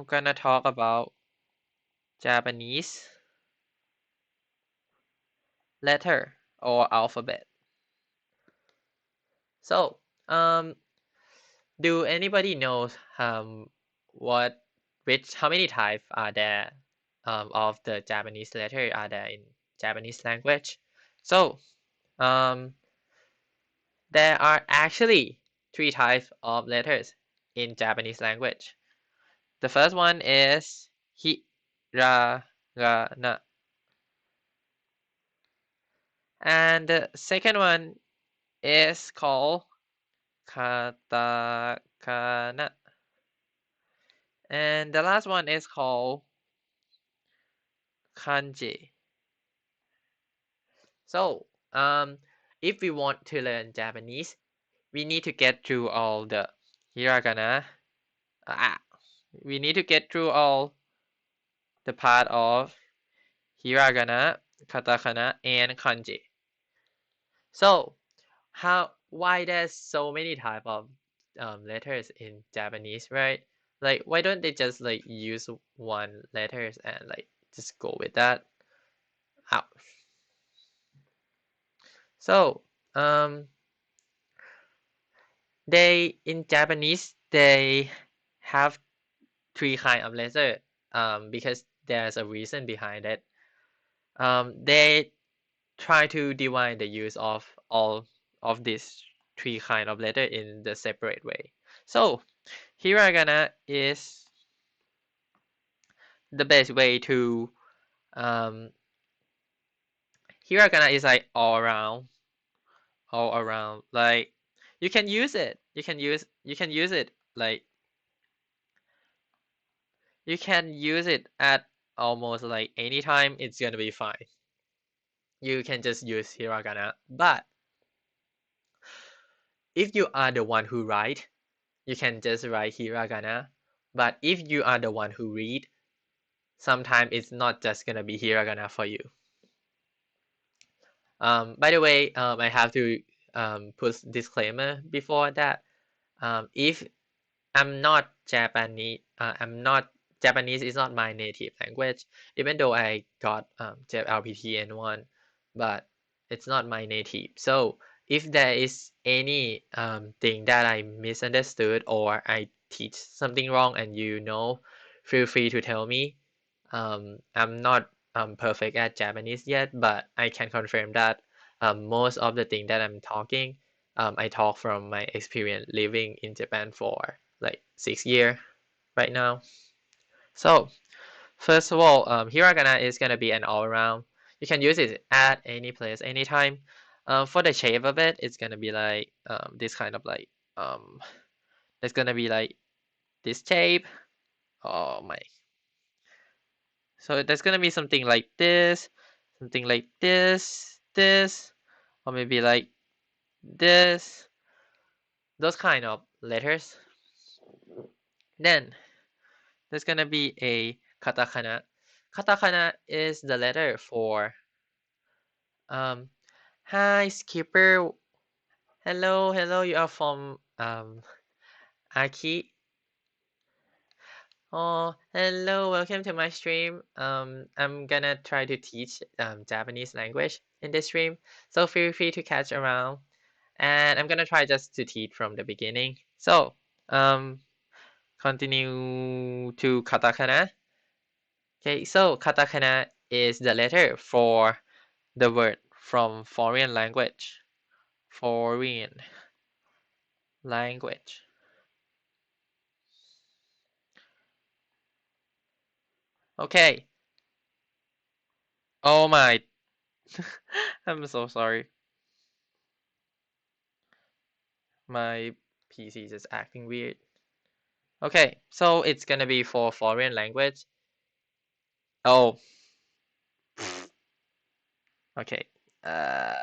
I'm gonna talk about Japanese letter or alphabet. So, do anybody knows what how many types are there of the Japanese letter are there in Japanese language? So, um, there are actually three types of letters in Japanese language. The first one is Hiragana, and the second one is called Katakana, and the last one is called Kanji. So, if we want to learn Japanese, we need to get through all the hiragana. We need to get through all the part of hiragana, katakana, and kanji. So, why there's so many type of letters in Japanese, right? Like, why don't they just like use one letters and like just go with that? Out. So, they in Japanese they have three kind of letter because there's a reason behind it. They try to divide the use of all of these three kind of letter in the separate way. So hiragana is the best way to um, hiragana is like all around. Like you can use it. You can use it like you can use it at almost like any time. It's gonna be fine. You can just use hiragana. But if you are the one who write, you can just write hiragana. But if you are the one who read, sometimes it's not just gonna be hiragana for you. By the way, I have to put disclaimer before that. If I'm not Japanese, Japanese is not my native language, even though I got JLPT N1, but it's not my native. So if there is any thing that I misunderstood or I teach something wrong and you know, feel free to tell me. I'm not perfect at Japanese yet, but I can confirm that most of the thing that I'm talking, I talk from my experience living in Japan for like 6 years right now. So first of all, hiragana is gonna be an all-around. You can use it at any place, anytime. For the shape of it, it's gonna be like this kind of like it's gonna be like this shape. Oh my. So there's gonna be something like this, this, or maybe like this. Those kind of letters. Then there's gonna be a katakana. Katakana is the letter for um hi skipper. Hello, you are from Aki. Oh, hello, welcome to my stream. I'm gonna try to teach Japanese language in this stream, so feel free to catch around. And I'm gonna try just to teach from the beginning. So, continue to katakana. Okay, so katakana is the letter for the word from foreign language. Foreign language. Okay. Oh my. I'm so sorry. My PC is just acting weird. Okay, so it's gonna be for foreign language. Oh. Okay. Uh.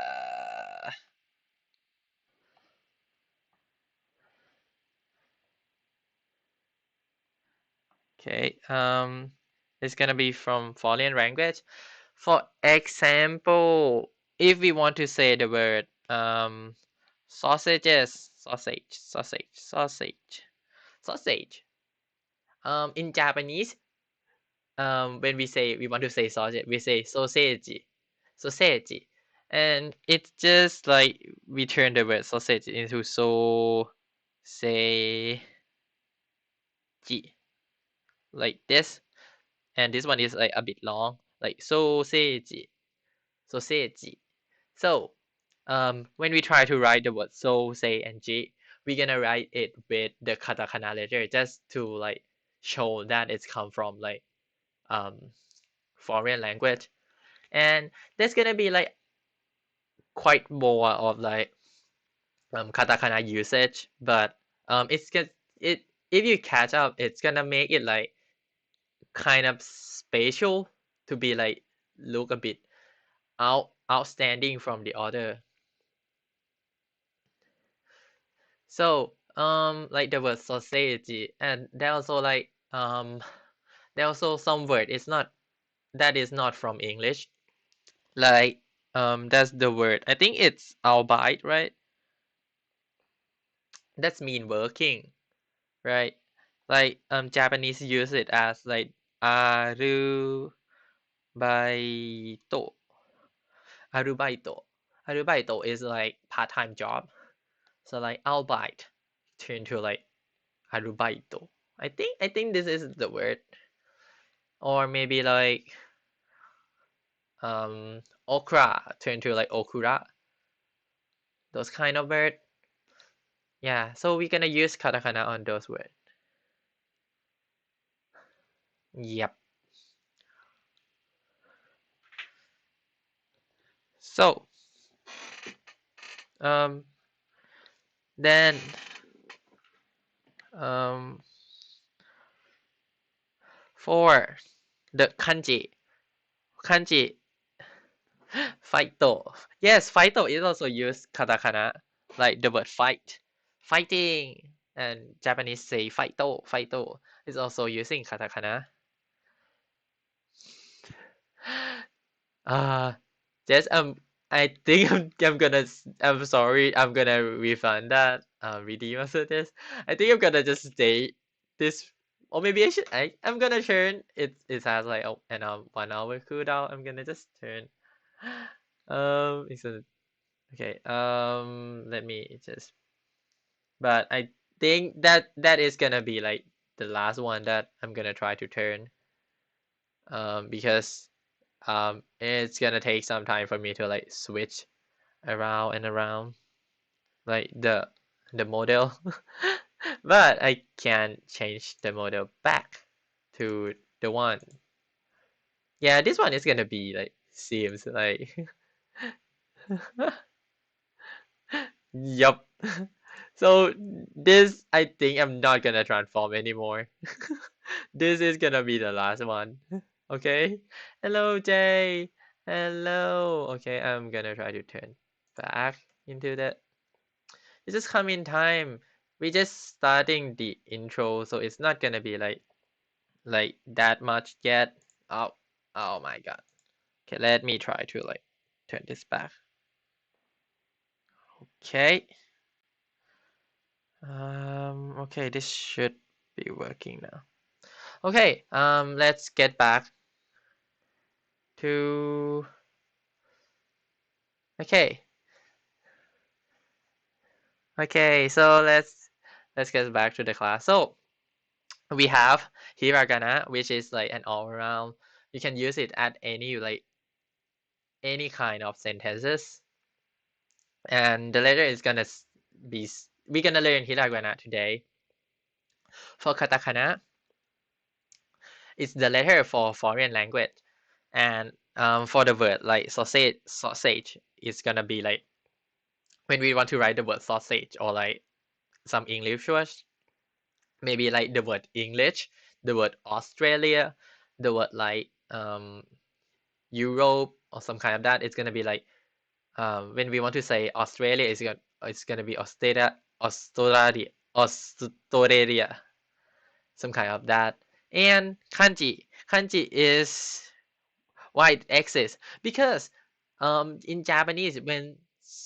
Okay. It's gonna be from foreign language. For example, if we want to say the word sausages, sausage. In Japanese, when we want to say sausage, we say sausage, sausage, and it's just like we turn the word sausage into say like this, and this one is like a bit long, like sausage, sausage. So, when we try to write the word so, say, and ji, we're gonna write it with the katakana letter just to like show that it's come from like um foreign language, and there's gonna be like quite more of like katakana usage, but it's gonna it if you catch up, it's gonna make it like kind of spatial to be like look a bit outstanding from the other. So like the word society, and there also like there also some word it's not that is not from English, like that's the word, I think it's albeit, right? That's mean working, right? Like Japanese use it as like arubaito, arubaito, arubaito is like part-time job, so like albeit turn to like arubaito. I think this is the word, or maybe like okra turn to like okura, those kind of word. Yeah, so we're gonna use katakana on those words. Yep. So um then um for the kanji fighto. Yes, fighto is also used katakana, like the word fight, fighting, and Japanese say fighto is also using katakana. Uh just I think I'm gonna I'm sorry, I'm gonna refund that redeem after this. I think I'm gonna just stay this, or maybe I'm gonna turn it has like an 1 hour cooldown. I'm gonna just turn it's a okay, let me just, but I think that is gonna be like the last one that I'm gonna try to turn, because it's gonna take some time for me to like switch around and around like the model. But I can change the model back to the one. Yeah, this one is gonna be like seems like yup. So this, I think I'm not gonna transform anymore. This is gonna be the last one. Okay. Hello, Jay. Hello. Okay, I'm gonna try to turn back into that. It just come in time. We just starting the intro, so it's not gonna be like that much yet. Oh, oh my god. Okay, let me try to like turn this back. Okay. Okay, this should be working now. Okay, let's get back to, okay. Okay, so let's get back to the class. So we have hiragana, which is like an all-around. You can use it at any kind of sentences, and the letter is gonna be we're gonna learn hiragana today. For katakana, it's the letter for foreign language, and for the word like sausage it's gonna be like when we want to write the word sausage, or like some English words, maybe like the word English, the word Australia, the word like Europe or some kind of that. It's gonna be like when we want to say Australia, it's gonna be Australia, some kind of that. And kanji is why it exists because in Japanese, when,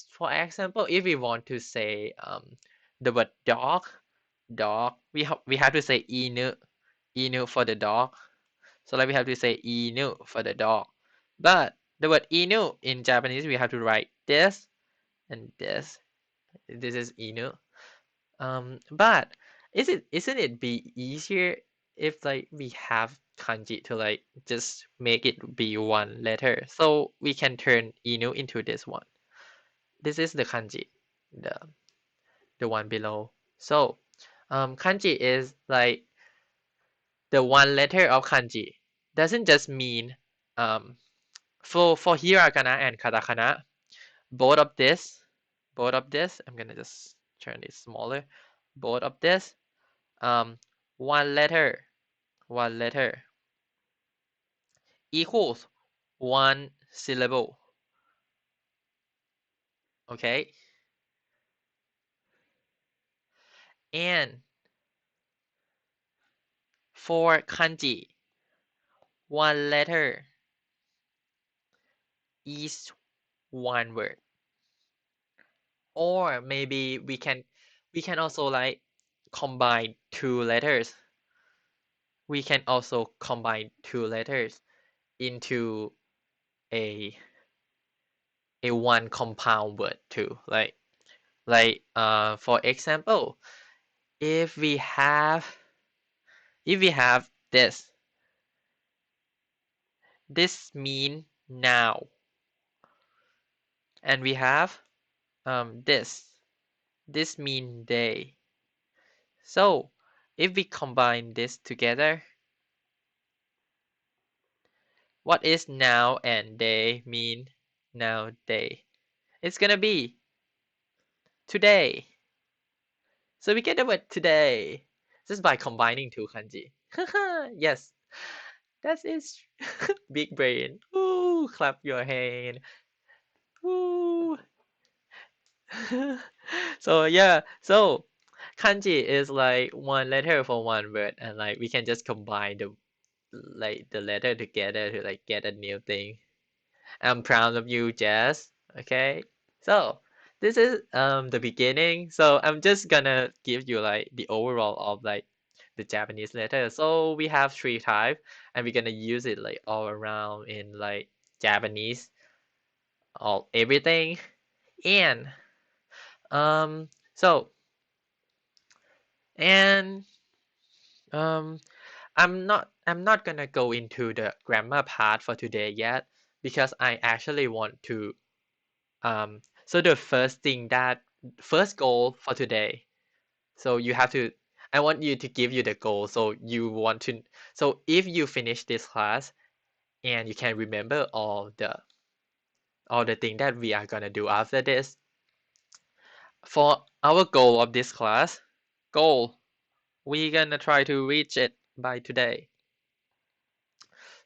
for example, if we want to say the word dog, we have to say inu, inu for the dog. So like we have to say inu for the dog. But the word inu in Japanese, we have to write this and this. This is inu. But isn't it be easier if like we have kanji to like just make it be one letter, so we can turn inu into this one. This is the kanji, the the one below. So kanji is like the one letter of kanji. Doesn't just mean um for hiragana and katakana, both of this, I'm gonna just turn this smaller. Both of this, um, one letter, one letter equals one syllable. Okay, and for kanji, one letter is one word. Or maybe we can also like combine two letters. We can also combine two letters into a one compound word too. Like for example, if we have this, this mean now, and we have this mean day. So if we combine this together, what is now and day mean? Now day, it's gonna be today. So we get the word today just by combining two kanji. Yes, that is big brain. Ooh, clap your hand. Ooh. So yeah, so kanji is like one letter for one word, and like we can just combine the letter together to like get a new thing. I'm proud of you, Jess. Okay, so this is the beginning. So I'm just gonna give you like the overall of like the Japanese letter. So we have three types, and we're gonna use it like all around in like Japanese, all everything. And um so and um I'm not gonna go into the grammar part for today yet, because I actually want to so the first goal for today. So you have to I want you to give you the goal. So if you finish this class and you can remember all the thing that we are gonna do after this, for our goal of this class, goal, we're gonna try to reach it by today.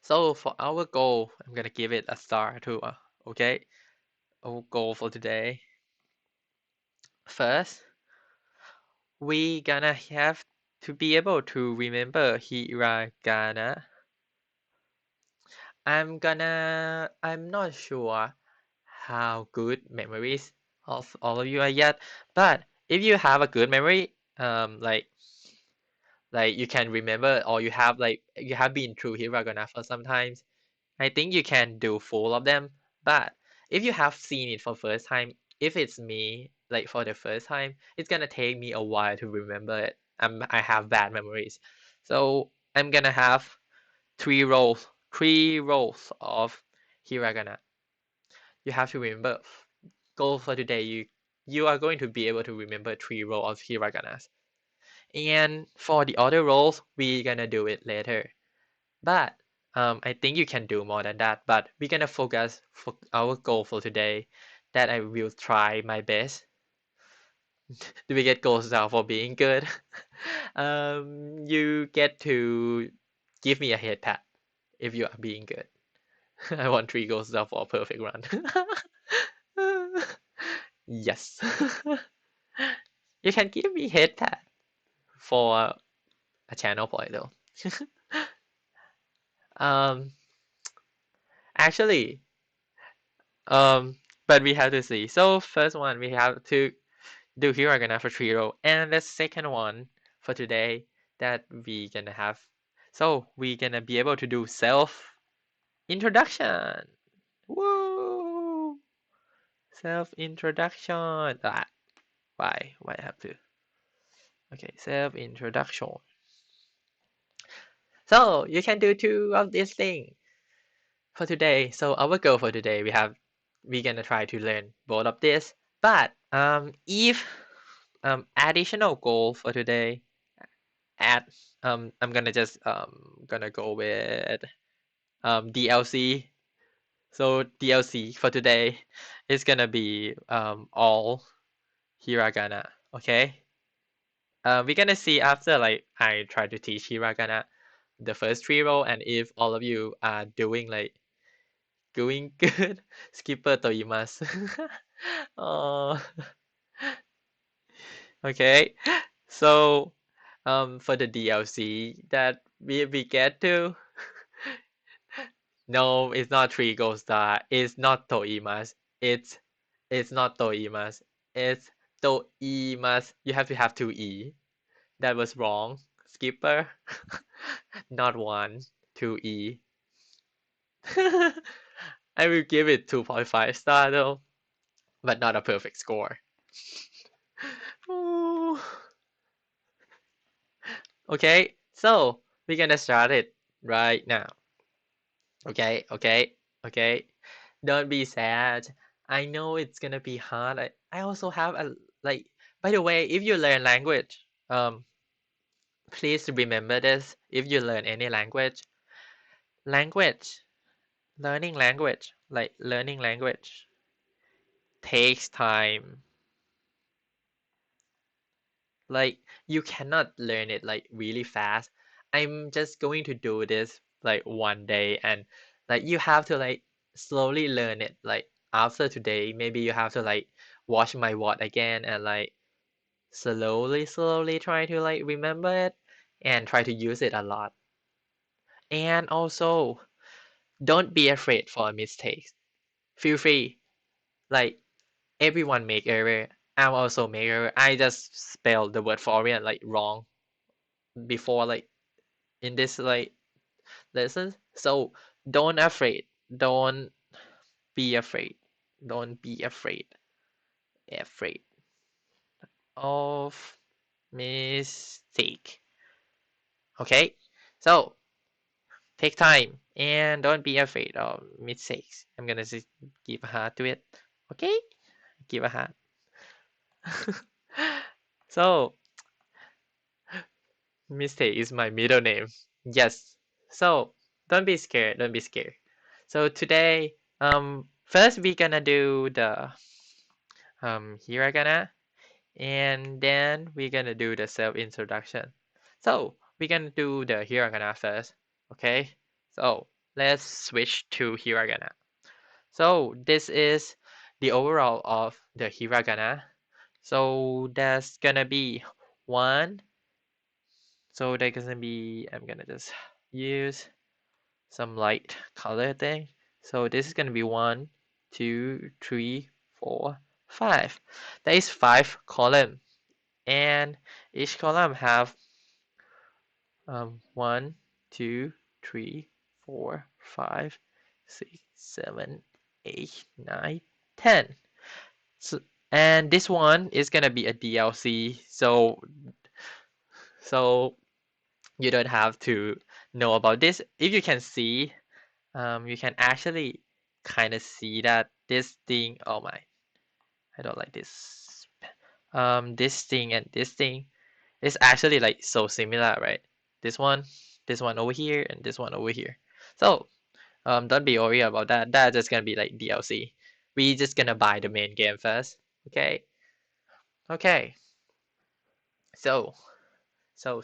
So for our goal, I'm gonna give it a star too. Okay, our goal for today. First, we gonna have to be able to remember hiragana. I'm not sure how good memories of all of you are yet, but if you have a good memory, like you can remember, or you have been through hiragana for some times, I think you can do full of them. But if you have seen it for first time, if it's me, like for the first time, it's gonna take me a while to remember it. I have bad memories. So I'm gonna have three rows of hiragana. You have to remember. Goal for today, you are going to be able to remember three rows of hiraganas. And for the other roles, we're gonna do it later. But I think you can do more than that. But we're gonna focus for our goal for today, that I will try my best. Do we get goals now for being good? You get to give me a head pat if you are being good. I want three goals now for a perfect run. Yes. You can give me head pat for a channel point though. Um, actually, um, but we have to see. So first one, we have to do Hiragana for three row, and the second one for today that we gonna have So we're gonna be able to do self introduction. Woo! Self introduction. Why I have to? Okay, self introduction. So you can do two of these things for today. So our goal for today, we're gonna try to learn both of this. But if additional goal for today, add I'm gonna just gonna go with DLC. So DLC for today is gonna be all Hiragana. Okay. We're gonna see after like I try to teach Hiragana the first three row, and if all of you are doing good, skipper toimasu. Oh, okay. So for the DLC that we get to, no, it's not three gold star. It's not toimas. It's not toimas. It's toimas. You have to have two e. That was wrong. Skipper. Not one, two e. I will give it 2.5 star though, but not a perfect score. Okay, so we're gonna start it right now. Okay. Don't be sad. I know it's gonna be hard. I also have a like. By the way, if you learn language, please remember this. If you learn any language, learning language takes time. Like you cannot learn it like really fast. I'm just going to do this like one day, and like you have to like slowly learn it. Like after today, maybe you have to like watch my VOD again and like slowly try to like remember it and try to use it a lot. And also don't be afraid for mistakes. Feel free. Like everyone make error. I also make error. I just spelled the word for Orient like wrong before like in this like lesson. So don't afraid. Don't be afraid. Don't be afraid of mistake. Okay? So take time and don't be afraid of mistakes. I'm gonna just give a heart to it. Okay? Give a heart. So mistake is my middle name. Yes. So don't be scared. Don't be scared. So today, first we're gonna do the hiragana, and then we're gonna do the self introduction. So we're gonna do the hiragana first. Okay. So let's switch to hiragana. So this is the overall of the hiragana. So that's gonna be one. So there's gonna be, I'm gonna just use some light color thing. So this is gonna be 1, 2, 3, 4, 5. There is 5 column, and each column have 1, 2, 3, 4, 5, 6, 7, 8, 9, 10. So, and this one is gonna be a DLC, so you don't have to know about this. If you can see, you can actually kind of see that this thing, oh my, I don't like this. This thing and this thing is actually like so similar, right? This one, this one over here, and this one over here. So, don't be worried about that. That's just gonna be like DLC. We just gonna buy the main game first. Okay. Okay. So, so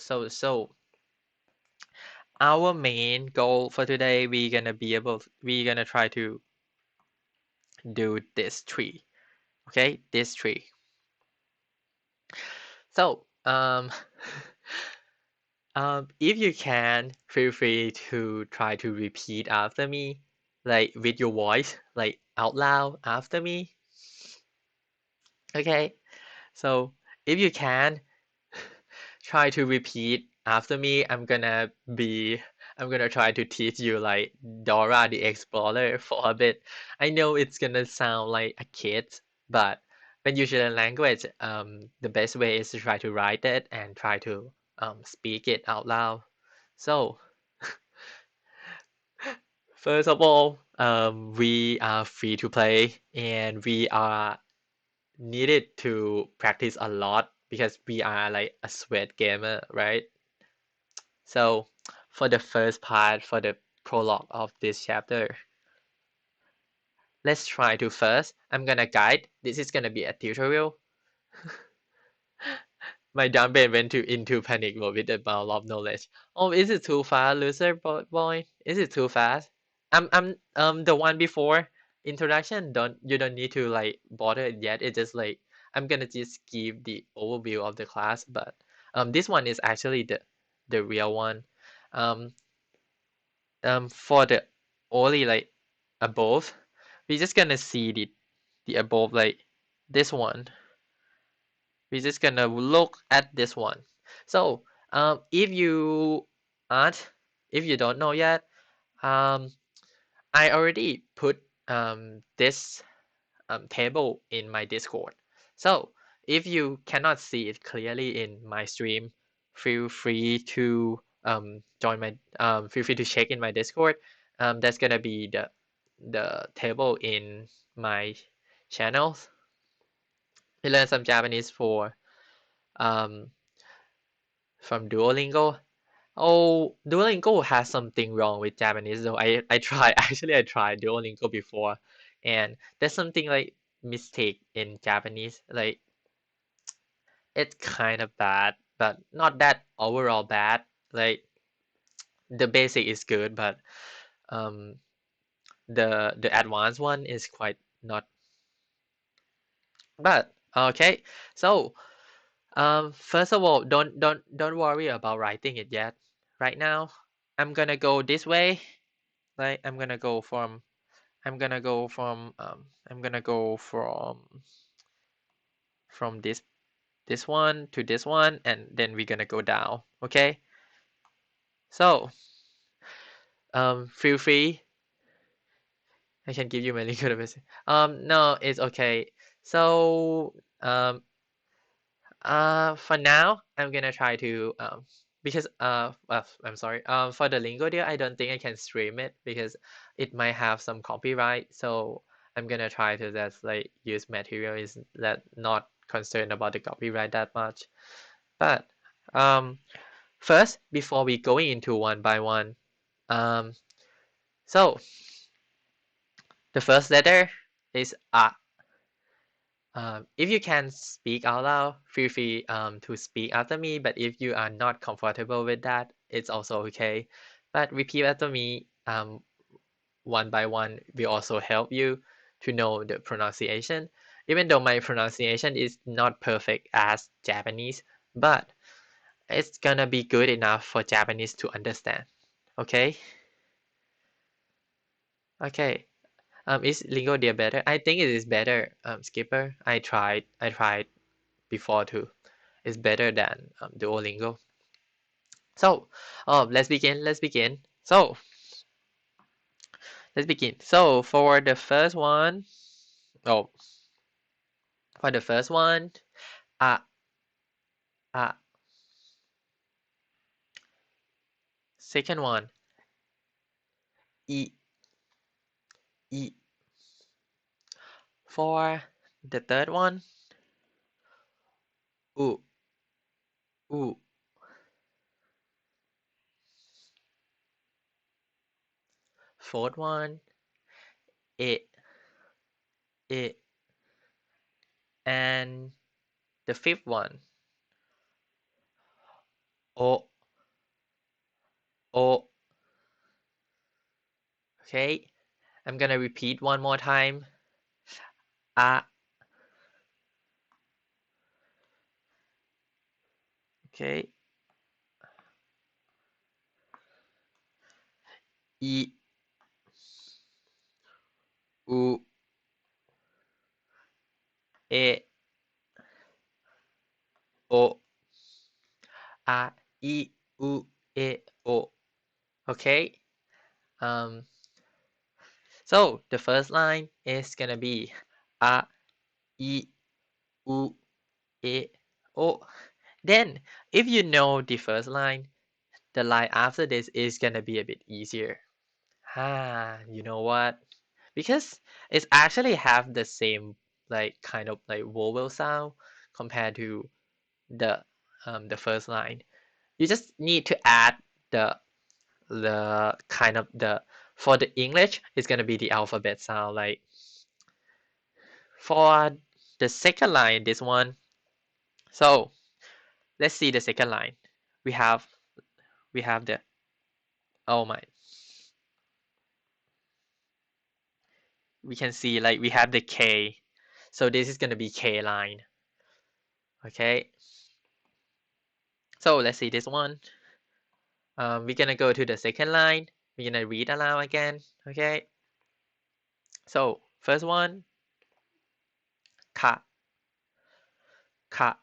our main goal for today, we're gonna try to do this tree. Okay, this tree. So, if you can, feel free to try to repeat after me, like with your voice, like out loud after me. Okay, so if you can, try to repeat after me, I'm gonna try to teach you like Dora the Explorer for a bit. I know it's gonna sound like a kid, but when you learn language, the best way is to try to write it and try to speak it out loud. So, first of all, we are free to play and we are needed to practice a lot because we are like a sweat gamer, right? So, for the first part, for the prologue of this chapter, let's try to first. I'm gonna guide. This is gonna be a tutorial. My dumb brain went into panic mode with the amount of knowledge. Oh, is it too fast, loser boy? Is it too fast? I'm the one before introduction. You don't need to like bother it yet. It's just like I'm gonna just give the overview of the class, but this one is actually the real one. Um for the only like above, we're just gonna see the above like this one. We're just gonna look at this one. So if you aren't, if you don't know yet, um I already put this table in my Discord. So if you cannot see it clearly in my stream, feel free to join my feel free to check in my Discord. That's gonna be the table in my channels. We learn some Japanese for um from Duolingo. Oh, Duolingo has something wrong with Japanese though. I tried actually I tried Duolingo before, and there's something like mistake in Japanese. Like it's kind of bad, but not that overall bad. Like the basic is good, but um the advanced one is quite not. But okay, so first of all, don't worry about writing it yet. Right now, I'm gonna go this way. Like I'm gonna go from this one to this one, and then we're gonna go down. Okay, so feel free. I can give you my link to the message. No, it's okay. So for now, I'm gonna try to because well, I'm sorry. For the lingo deal, I don't think I can stream it because it might have some copyright. So I'm gonna try to just like use materials that not concerned about the copyright that much. But um, first, before we go into one by one, um, so the first letter is A. If you can speak out loud, feel free to speak after me. But if you are not comfortable with that, it's also okay. But repeat after me one by one will also help you to know the pronunciation. Even though my pronunciation is not perfect as Japanese, but it's gonna be good enough for Japanese to understand. Okay? Okay. Is Lingo Deer better? I think it is better, Skipper. I tried before too. It's better than Duolingo. So, let's begin. Let's begin. So, let's begin. So, oh, for the first one, uh, uh, second one, e, e. For the third one, u, u. Fourth one, e, e. And the fifth one, o, o. Okay, I'm gonna repeat one more time. A. Okay, e, u, e, o, a, e. u, e, o. Okay. Um, so the first line is gonna be a, I, u, e, o. Then, if you know the first line, the line after this is gonna be a bit easier. You know what? Because it's actually have the same like kind of like vowel sound compared to the first line. You just need to add the kind of the for the English it's gonna be the alphabet sound. Like for the second line, this one. So let's see the second line. We have the, oh my, we can see like we have the K. So this is gonna be K line. Okay. So let's see this one. We're gonna go to the second line. We're gonna read aloud again. Okay. So first one, ka, ka.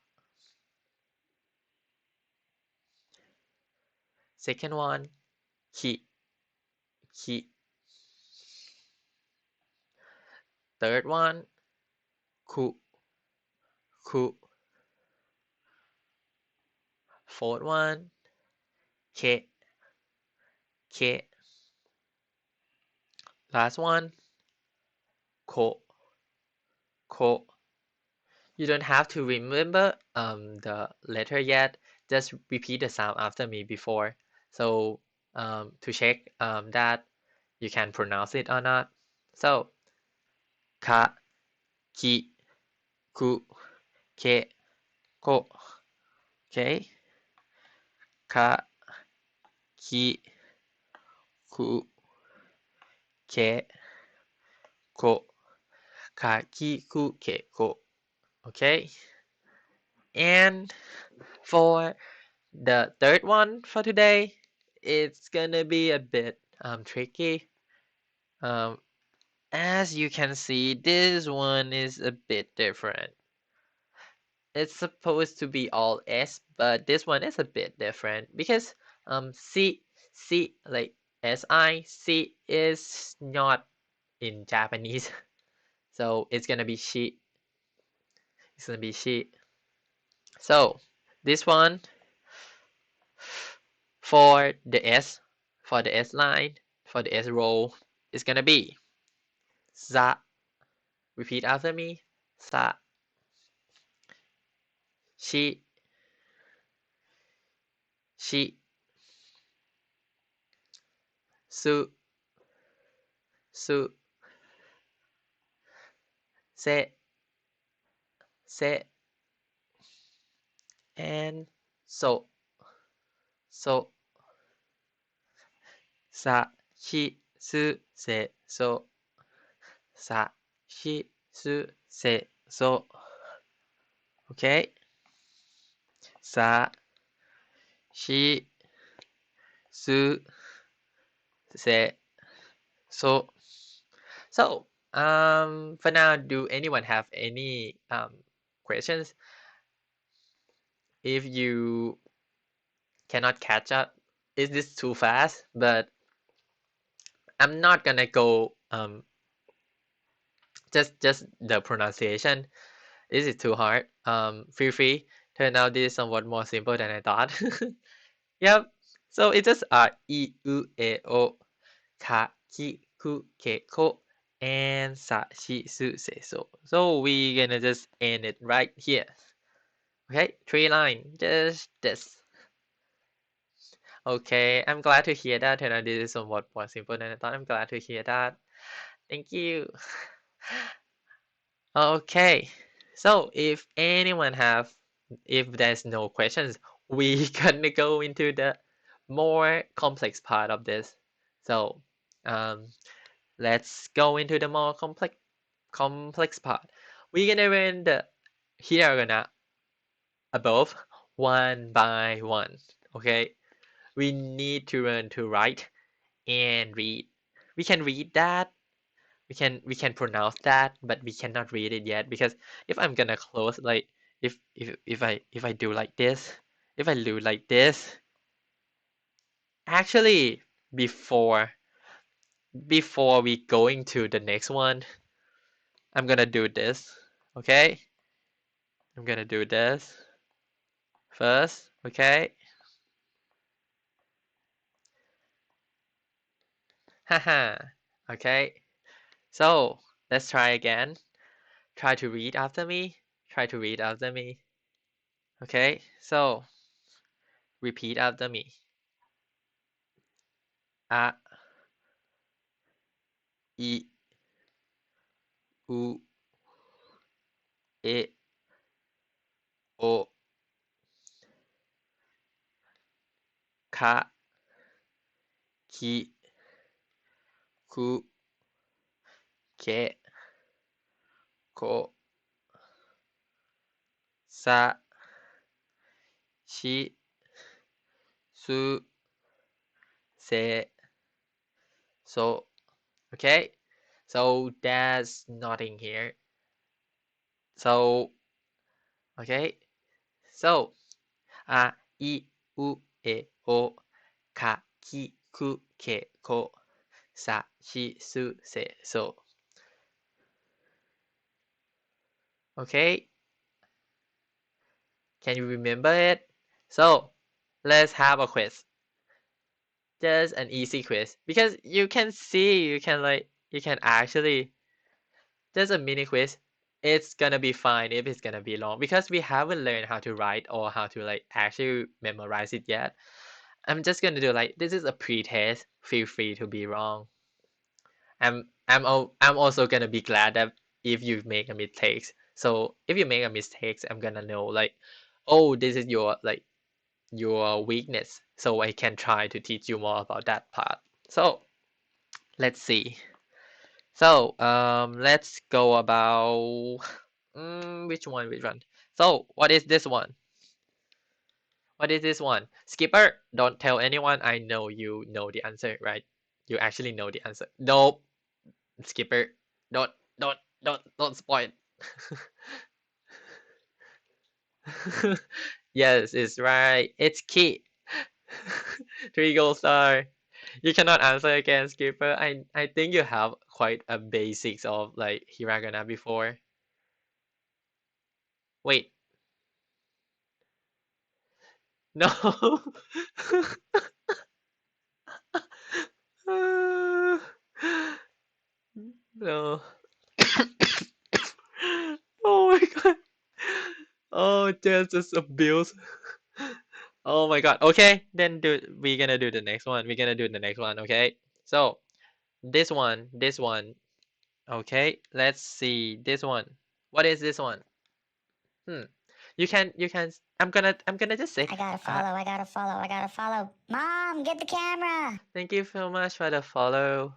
Second one, ki, ki. Third one, ku, ku. Fourth one, ke, ke. Last one, ko, ko. You don't have to remember the letter yet. Just repeat the sound after me before. So to check that you can pronounce it or not. So ka, ki, ku, ke, ko. Okay. Ka, ki, ku, ke, ko. Ka, ki, ku, ke, ko. Okay. And for the third one for today, it's gonna be a bit tricky. As you can see, this one is a bit different. It's supposed to be all S, but this one is a bit different because C like SI, C is not in Japanese. So it's gonna be she. It's gonna be she. So this one for the S, for the S line, for the S row, is gonna be za. Repeat after me. Sa, she, she, su, su, se, se, and so, so, sa, shi, su, se, so, sa, shi, su, se, so. Okay. Sa, shi, su, se, so. So, for now, do anyone have any questions? If you cannot catch up, is this too fast? But I'm not gonna go just the pronunciation. This is too hard. Feel free. Turned out this is somewhat more simple than I thought. Yep. So it's just I, U, E, O, Ka, Ki, Ku, Ke, Ko, and Sa, Shi, Su, Se, So. So we're gonna just end it right here. Okay, 3 lines. Just this. Okay, I'm glad to hear that. Turned out this is somewhat more simple than I thought. I'm glad to hear that. Thank you. Okay, so if anyone if there's no questions, we gonna go into the more complex part of this. So, um, let's go into the more complex part. We're gonna learn the hiragana above one by one. Okay, we need to learn to write and read. We can read that, we can pronounce that, but we cannot read it yet because if I'm gonna close like if I do like this, if I do like this, Actually, before we going to the next one, I'm gonna do this. Okay? I'm gonna do this first. Okay? Haha. Okay? So, let's try again. Try to read after me. Try to read after me. Okay? So, repeat after me. A, I, U, E, O, Ka, Ki, Ku, Ke, Ko, Sa, Shi, Su, Se, So. Okay? So, there's nothing here. So, okay? So, A, I, U, E, O, Ka, Ki, Ku, Ke, Ko, Sa, Shi, Su, Se, So. Okay? Can you remember it? So, let's have a quiz. Just an easy quiz. Because you can see, you can actually, just a mini quiz. It's gonna be fine if it's gonna be long. Because we haven't learned how to write or how to actually memorize it yet. I'm just gonna do this is a pre-test. Feel free to be wrong. I'm also gonna be glad that if you make a mistakes. So if you make a mistakes, I'm gonna know oh, this is your weakness, so I can try to teach you more about that part. So let's see. So let's go about which one? Which one? So what is this one? What is this one? Skipper, don't tell anyone. I know you know the answer, right? You actually know the answer. Nope. Skipper, don't don't spoil. Yes, it's right. It's key. 3 gold star. You cannot answer again, Skipper. I think you have quite a basics of hiragana before. Wait. No. No. Oh my god. Oh, there's just abuse. Oh my god. Okay, then we're gonna do the next one. We're gonna do the next one, okay? So, this one. Okay, let's see this one. What is this one? Hmm. You can I'm gonna just say I gotta follow, I gotta follow, I gotta follow. Mom, get the camera. thank you so much for the follow.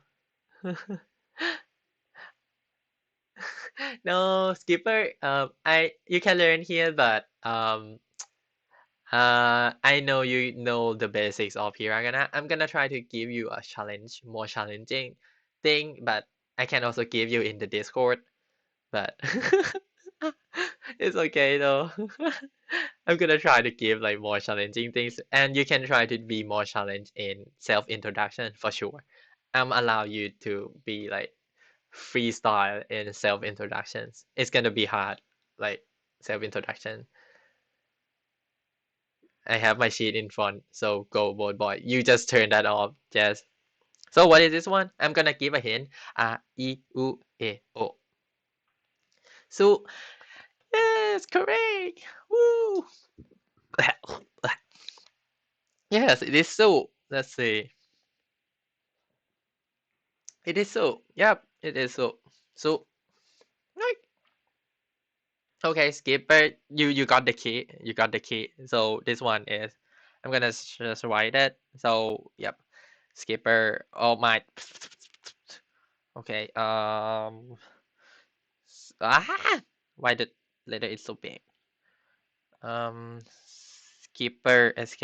No, Skipper, you can learn here, but I know you know the basics of Hiragana. I'm gonna try to give you a challenge, more challenging thing, but I can also give you in the Discord, but it's okay though. I'm gonna try to give more challenging things, and you can try to be more challenged in self-introduction for sure. I'm allow you to be freestyle in self-introductions. It's gonna be hard, like self-introduction. I have my sheet in front, so go board boy. You just turn that off, Jess. So what is this one? I'm gonna give a hint. A, I, U, E, O. So, yes, correct. Woo! Yes, it is so. Let's see. It is so. Yep, it is so. So, like, okay, Skipper, you got the key. You got the key. So this one is, I'm gonna just write it. So, yep, Skipper. Oh my. Okay. Why the letter is so big? Skipper SK.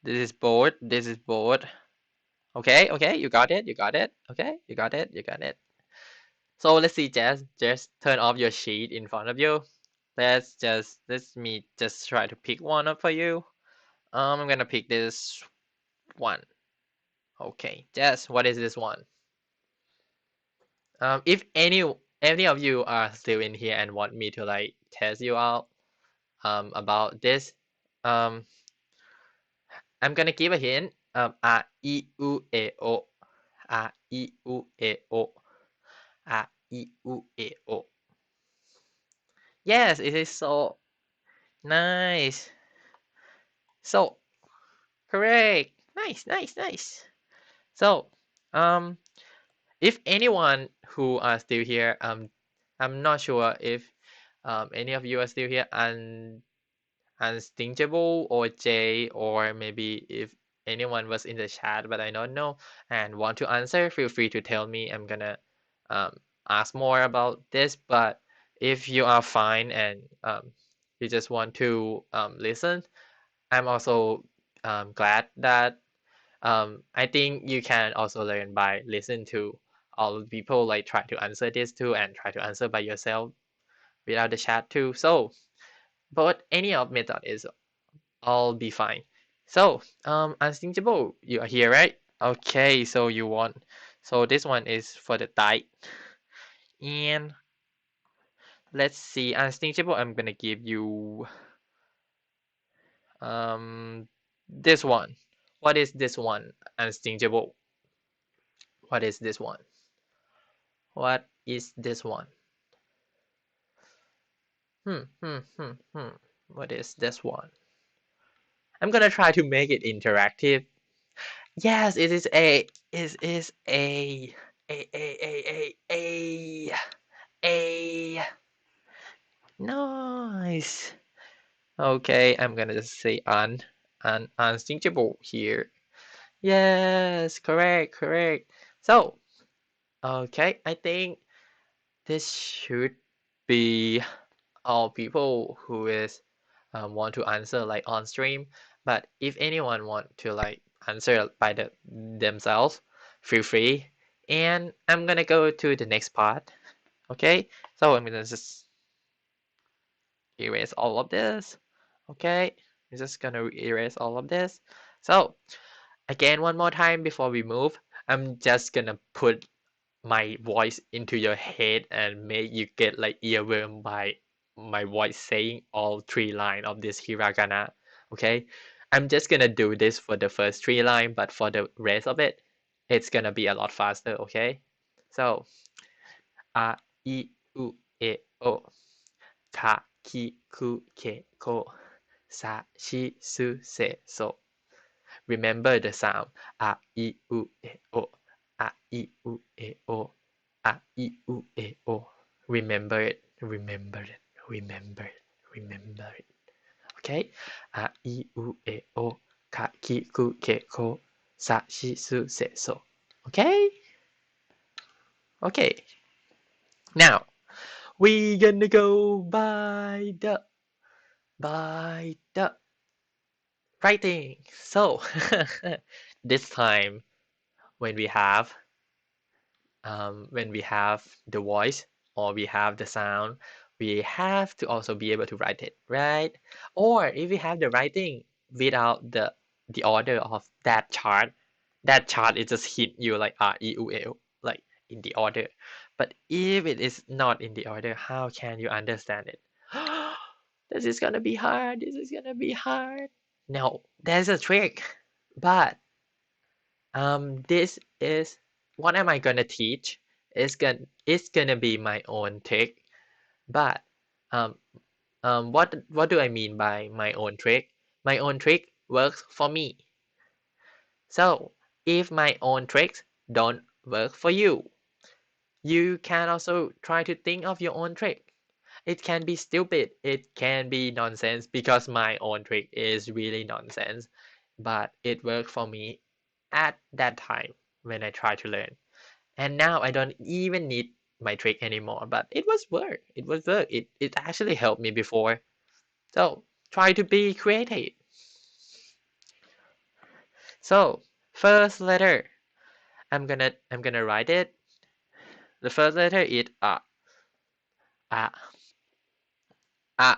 This is board. This is board. Okay, okay, you got it. You got it. Okay, you got it. You got it. So let's see, Jess. Just turn off your sheet in front of you. Let me just try to pick one up for you. I'm gonna pick this one. Okay, Jess, what is this one? If any of you are still in here and want me to like test you out about this, um I'm gonna give a hint. A I U E O, A I U E O, A I U E O. Yes, it is so nice. So correct. Nice, nice, nice. So, um, if anyone who are still here, I'm not sure if any of you are still here, and Unstingible or Jay, or maybe if anyone was in the chat but I don't know and want to answer, feel free to tell me. I'm gonna um, ask more about this. But if you are fine and you just want to listen, I'm also glad that I think you can also learn by listening to all the people like try to answer this too, and try to answer by yourself without the chat too. So, but any of method is all be fine. So, Unstingible, you are here, right? Okay, so you want, so this one is for the diet. And let's see, Unstingible, I'm gonna give you this one. What is this one, Unstingible? What is this one? What is this one? What is this one? I'm gonna try to make it interactive. Yes, it is a. It is a. Nice. Okay, I'm gonna just say unstingible here. Yes, correct, correct. So, okay, I think this should be all people who is want to answer like on stream. But if anyone want to like answer by themselves, feel free. And I'm gonna go to the next part. Okay, so I'm gonna just erase all of this. Okay, I'm just gonna erase all of this. So again, one more time before we move, I'm just gonna put my voice into your head and make you get like earworm by my voice saying all three lines of this hiragana. Okay, I'm just gonna do this for the first three lines, but for the rest of it, it's gonna be a lot faster. Okay, so a I U E O ka ki ku ke ko sa shi su se so. Remember the sound a I U E O, a I U E O, a I U E O. Remember it, remember it, remember it, remember it. Okay, a I U E O, ka ki ku ke ko sa shi su se so. Okay, okay. Now we gonna go by the writing. So this time when we have the voice or we have the sound, we have to also be able to write it, right? Or if we have the writing without the order of that chart it just hit you like R E U L, like in the order. But if it is not in the order, how can you understand it? This is gonna be hard. This is gonna be hard. No, there's a trick, but this is what am I gonna teach? It's gonna be my own trick, but um, what do I mean by my own trick? My own trick works for me. So if my own tricks don't work for you, you can also try to think of your own trick. It can be stupid, it can be nonsense because my own trick is really nonsense, but it worked for me at that time when I tried to learn. And now I don't even need my trick anymore, but it was work. It was work. It actually helped me before. So try to be creative. So first letter, I'm gonna write it. The first letter is a. A. A.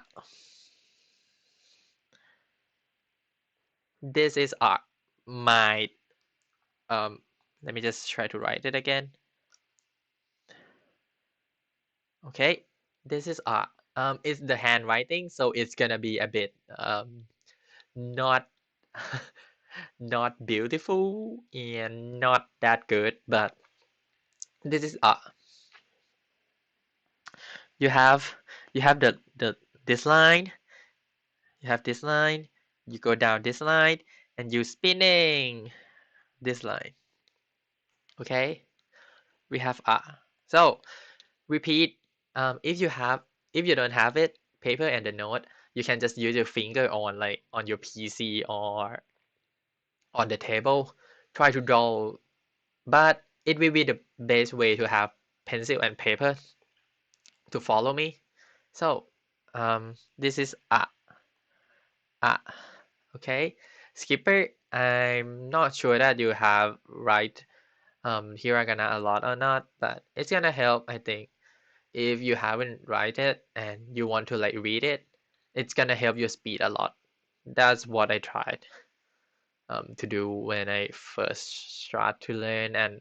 This is art. might let me just try to write it again. Okay, this is it's the handwriting, so it's gonna be a bit not not beautiful and not that good, but this is you have you have the this line, you have this line, you go down this line, and you spinning this line. Okay, we have so repeat. If you don't have it, paper and the note, you can just use your finger on like on your PC or on the table. Try to draw, but it will be the best way to have pencil and paper to follow me. So this is a okay. Skipper, I'm not sure that you have right hiragana a lot or not, but it's gonna help, I think. If you haven't write it and you want to like read it, it's gonna help your speed a lot. That's what I tried to do when I first start to learn, and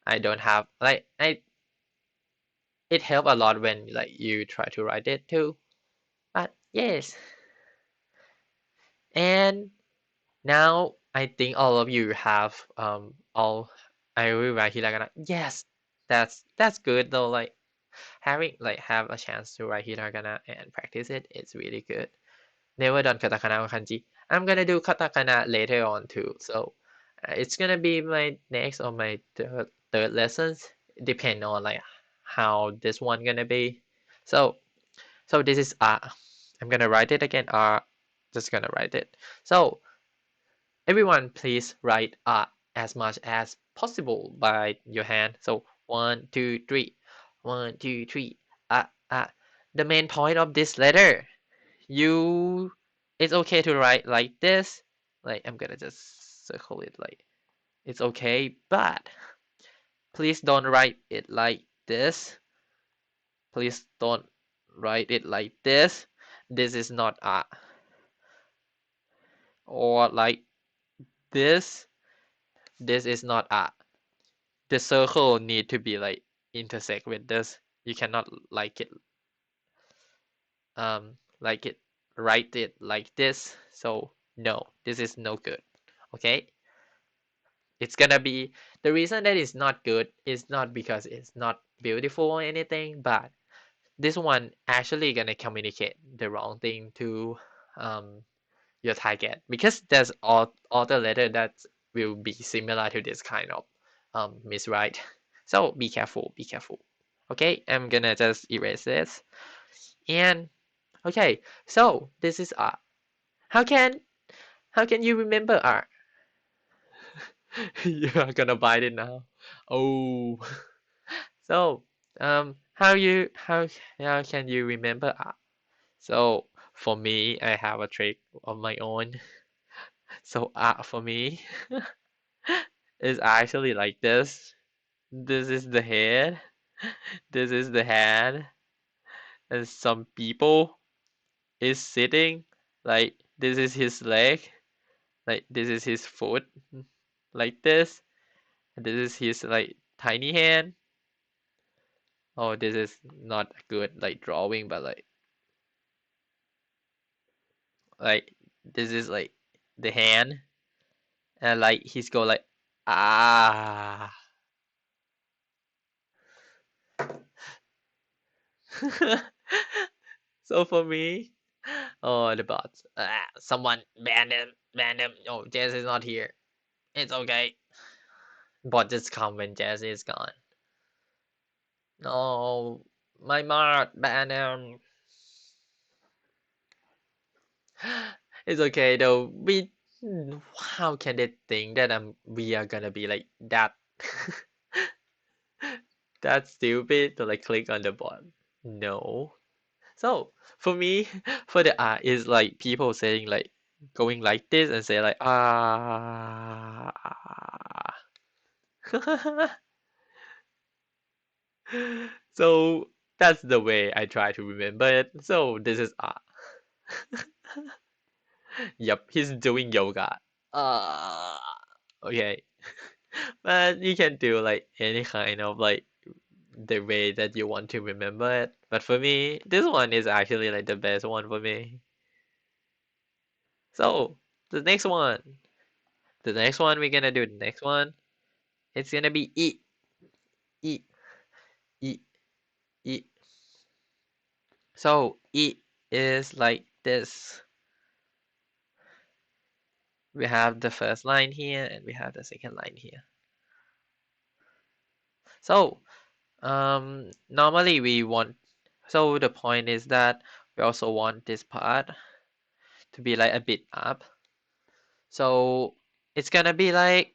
I don't have like I it helped a lot when like you try to write it too. But yes, and now I think all of you have all I will write hiragana. Yes, that's good though. Like having like have a chance to write hiragana and practice it, it's really good. Never done katakana or kanji. I'm gonna do katakana later on too. So it's gonna be my next or my third lessons. Depend on like how this one gonna be. So this is I'm gonna write it again. Just gonna write it. So everyone, please write as much as possible by your hand. So 1, 2, 3, 1, 2, 3. The main point of this letter, you it's okay to write like this. Like I'm gonna just circle it like it's okay, but please don't write it like this. Please don't write it like this. This is not or like this. This is not the circle need to be like intersect with this. You cannot like it write it like this. So no, this is no good. Okay, it's gonna be the reason that it's not good is not because it's not beautiful or anything, but this one actually gonna communicate the wrong thing to um your target, because there's all the letter that will be similar to this kind of miswrite. So be careful, be careful. Okay, I'm gonna just erase this. And okay, so this is R. How can you remember R? You are gonna bite it now. Oh, so how can you remember R? So for me, I have a trick of my own. So R for me is actually like this. This is the head. This is the hand. And some people is sitting like this is his leg. Like this is his foot. Like this. And this is his like tiny hand. Oh, this is not a good like drawing, but like this is like the hand. And like he's go like ah. So for me, oh the bots. Someone ban him, ban him. Oh, Jess is not here. It's okay. Bot just come when Jess is gone. No, my Mart ban him. It's okay though. How can they think that we are gonna be like that? That stupid to like click on the bot. No. So for me, for the art is like people saying like going like this and say like ah. So that's the way I try to remember it. So this is art. Yep, he's doing yoga. uh, okay. But you can do like any kind of like the way that you want to remember it. But for me, this one is actually like the best one for me. So the next one, we're gonna do the next one. It's gonna be eat, eat, eat, eat. So eat is like this. We have the first line here and we have the second line here. So normally we want, so the point is that we also want this part to be like a bit up. So it's gonna be like,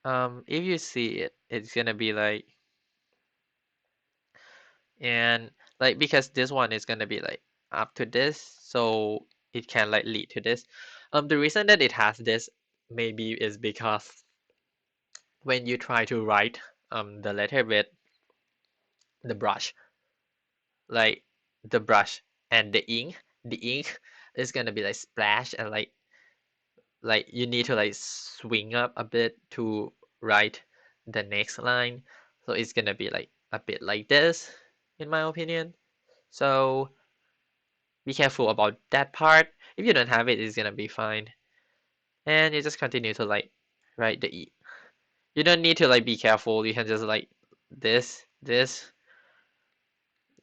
if you see it, it's gonna be like, and like because this one is gonna be like up to this, so it can like lead to this. The reason that it has this maybe is because when you try to write the letter with the brush, like the brush and the ink is gonna be like splash and like you need to like swing up a bit to write the next line. So it's gonna be like a bit like this, in my opinion. So be careful about that part. If you don't have it, it's gonna be fine. And you just continue to like write the E. You don't need to like be careful. You can just like this,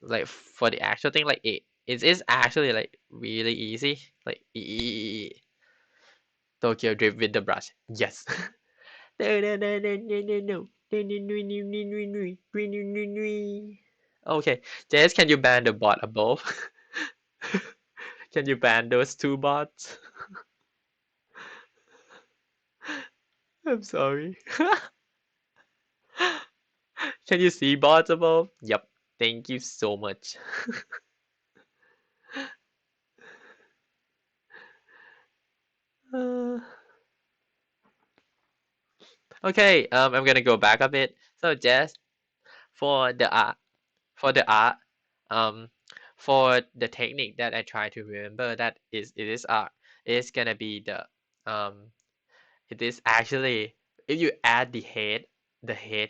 like for the actual thing, like it is actually like really easy. Like Tokyo Drift with the brush. Yes. No, no, no, no, no, no, no. Okay, Jess, can you ban the bot above? Can you ban those two bots? I'm sorry. Can you see bots above? Yep. Thank you so much. Uh, okay, I'm gonna go back a bit. So Jess, for the art, for the art, um, for the technique that I try to remember that it is art, it's gonna be the it is actually if you add the head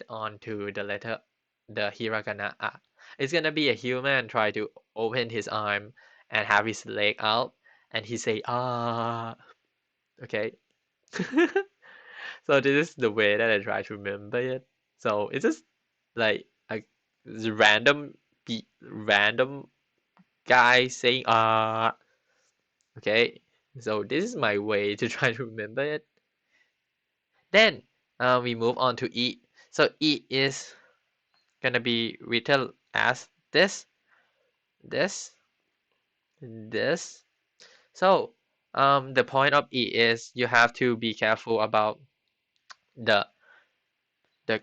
onto the letter, the hiragana a, it's gonna be a human try to open his arm and have his leg out, and he say ah. Okay. So this is the way that I try to remember it. So it's just like a random random guy saying ah. Okay. So this is my way to try to remember it. Then we move on to eat. So eat is gonna be written as this, this. So the point of eat is you have to be careful about the the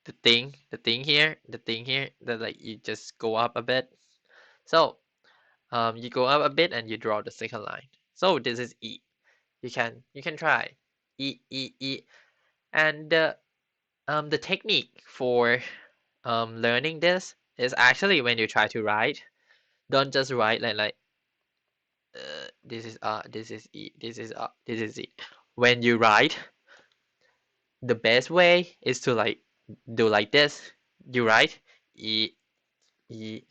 the thing here that like you just go up a bit. So you go up a bit and you draw the second line. So this is eat. You can try eat, and the technique for learning this is actually when you try to write, don't just write like this is this is e, this is this is e. When you write, the best way is to like do like this. You write e e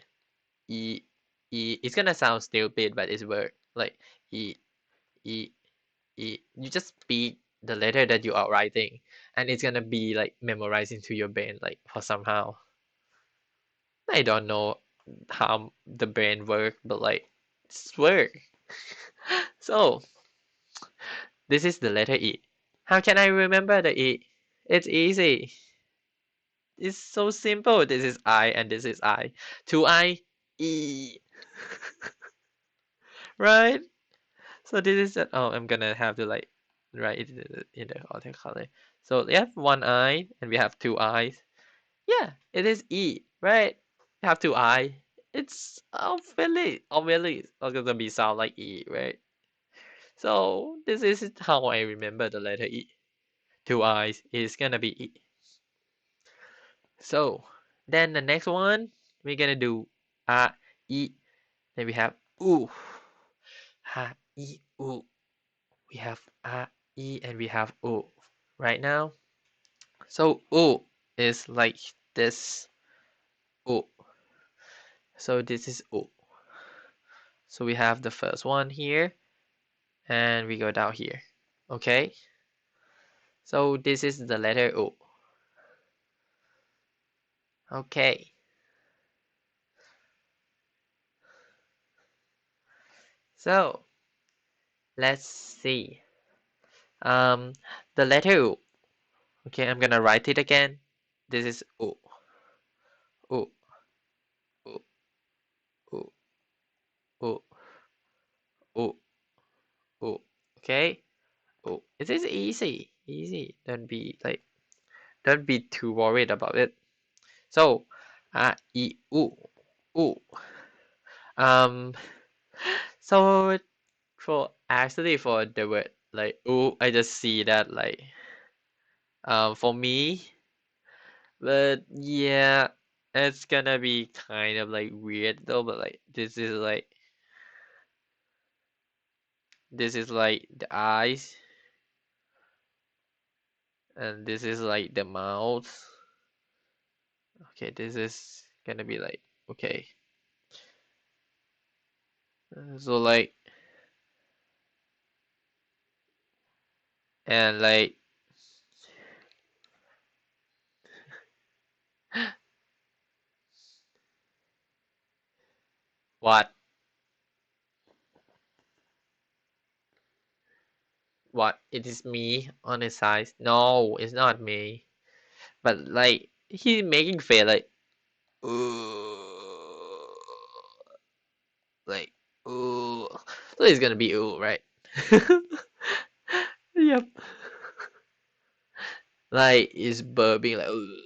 e e. It's gonna sound stupid, but it's word like e e e. You just speak the letter that you are writing, and it's gonna be like memorized into your brain like for somehow. I don't know how the brain works, but like it's work. So this is the letter E. How can I remember the E? It's easy. It's so simple. This is I and this is I. Two I, E. Right? So this is oh, I'm gonna have to like write it in the autocorrect. So we have one I and we have two I's. Yeah, it is E, right? We have two I. It's obviously it's not gonna be sound like E, right? So this is how I remember the letter E. Two I's is gonna be E. So then the next one we're gonna do A, E. Then we have U. Ha, E, U. We have A. E and we have U right now. So U is like this. U. So this is U. So we have the first one here and we go down here. Okay. So this is the letter U. Okay. So let's see. Um, the letter U. Okay, I'm gonna write it again. This is U. U. U. U. U. U. U. Okay. U. It is easy. Easy. Don't be too worried about it. So, I, U. U. Um, so for the word like U, I just see that like for me, but yeah, it's gonna be kind of like weird though. But like this is like the eyes, and this is like the mouth. Okay, this is gonna be like okay. So like and like what what it is me on his side? No, it's not me. But like he's making face like ooh, like ooh. So it's gonna be ooh, right? Yep. Like it's burping like ooh.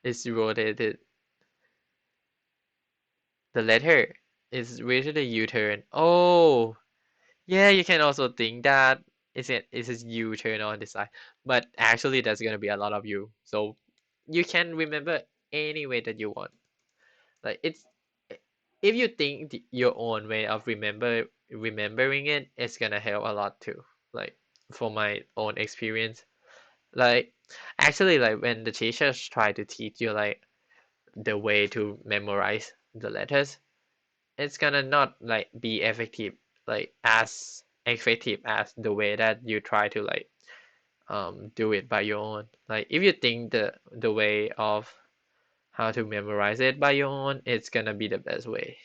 It's rotated. The letter is rated a U-turn. Oh, yeah, you can also think that it's a U-turn on this side, but actually that's gonna be a lot of U. So you can remember any way that you want. Like it's if you think your own way of remembering it, it's gonna help a lot too. Like for my own experience, like actually like when the teachers try to teach you like the way to memorize the letters, it's gonna not like be effective like as effective as the way that you try to like do it by your own. Like if you think the way of how to memorize it by your own, it's gonna be the best way.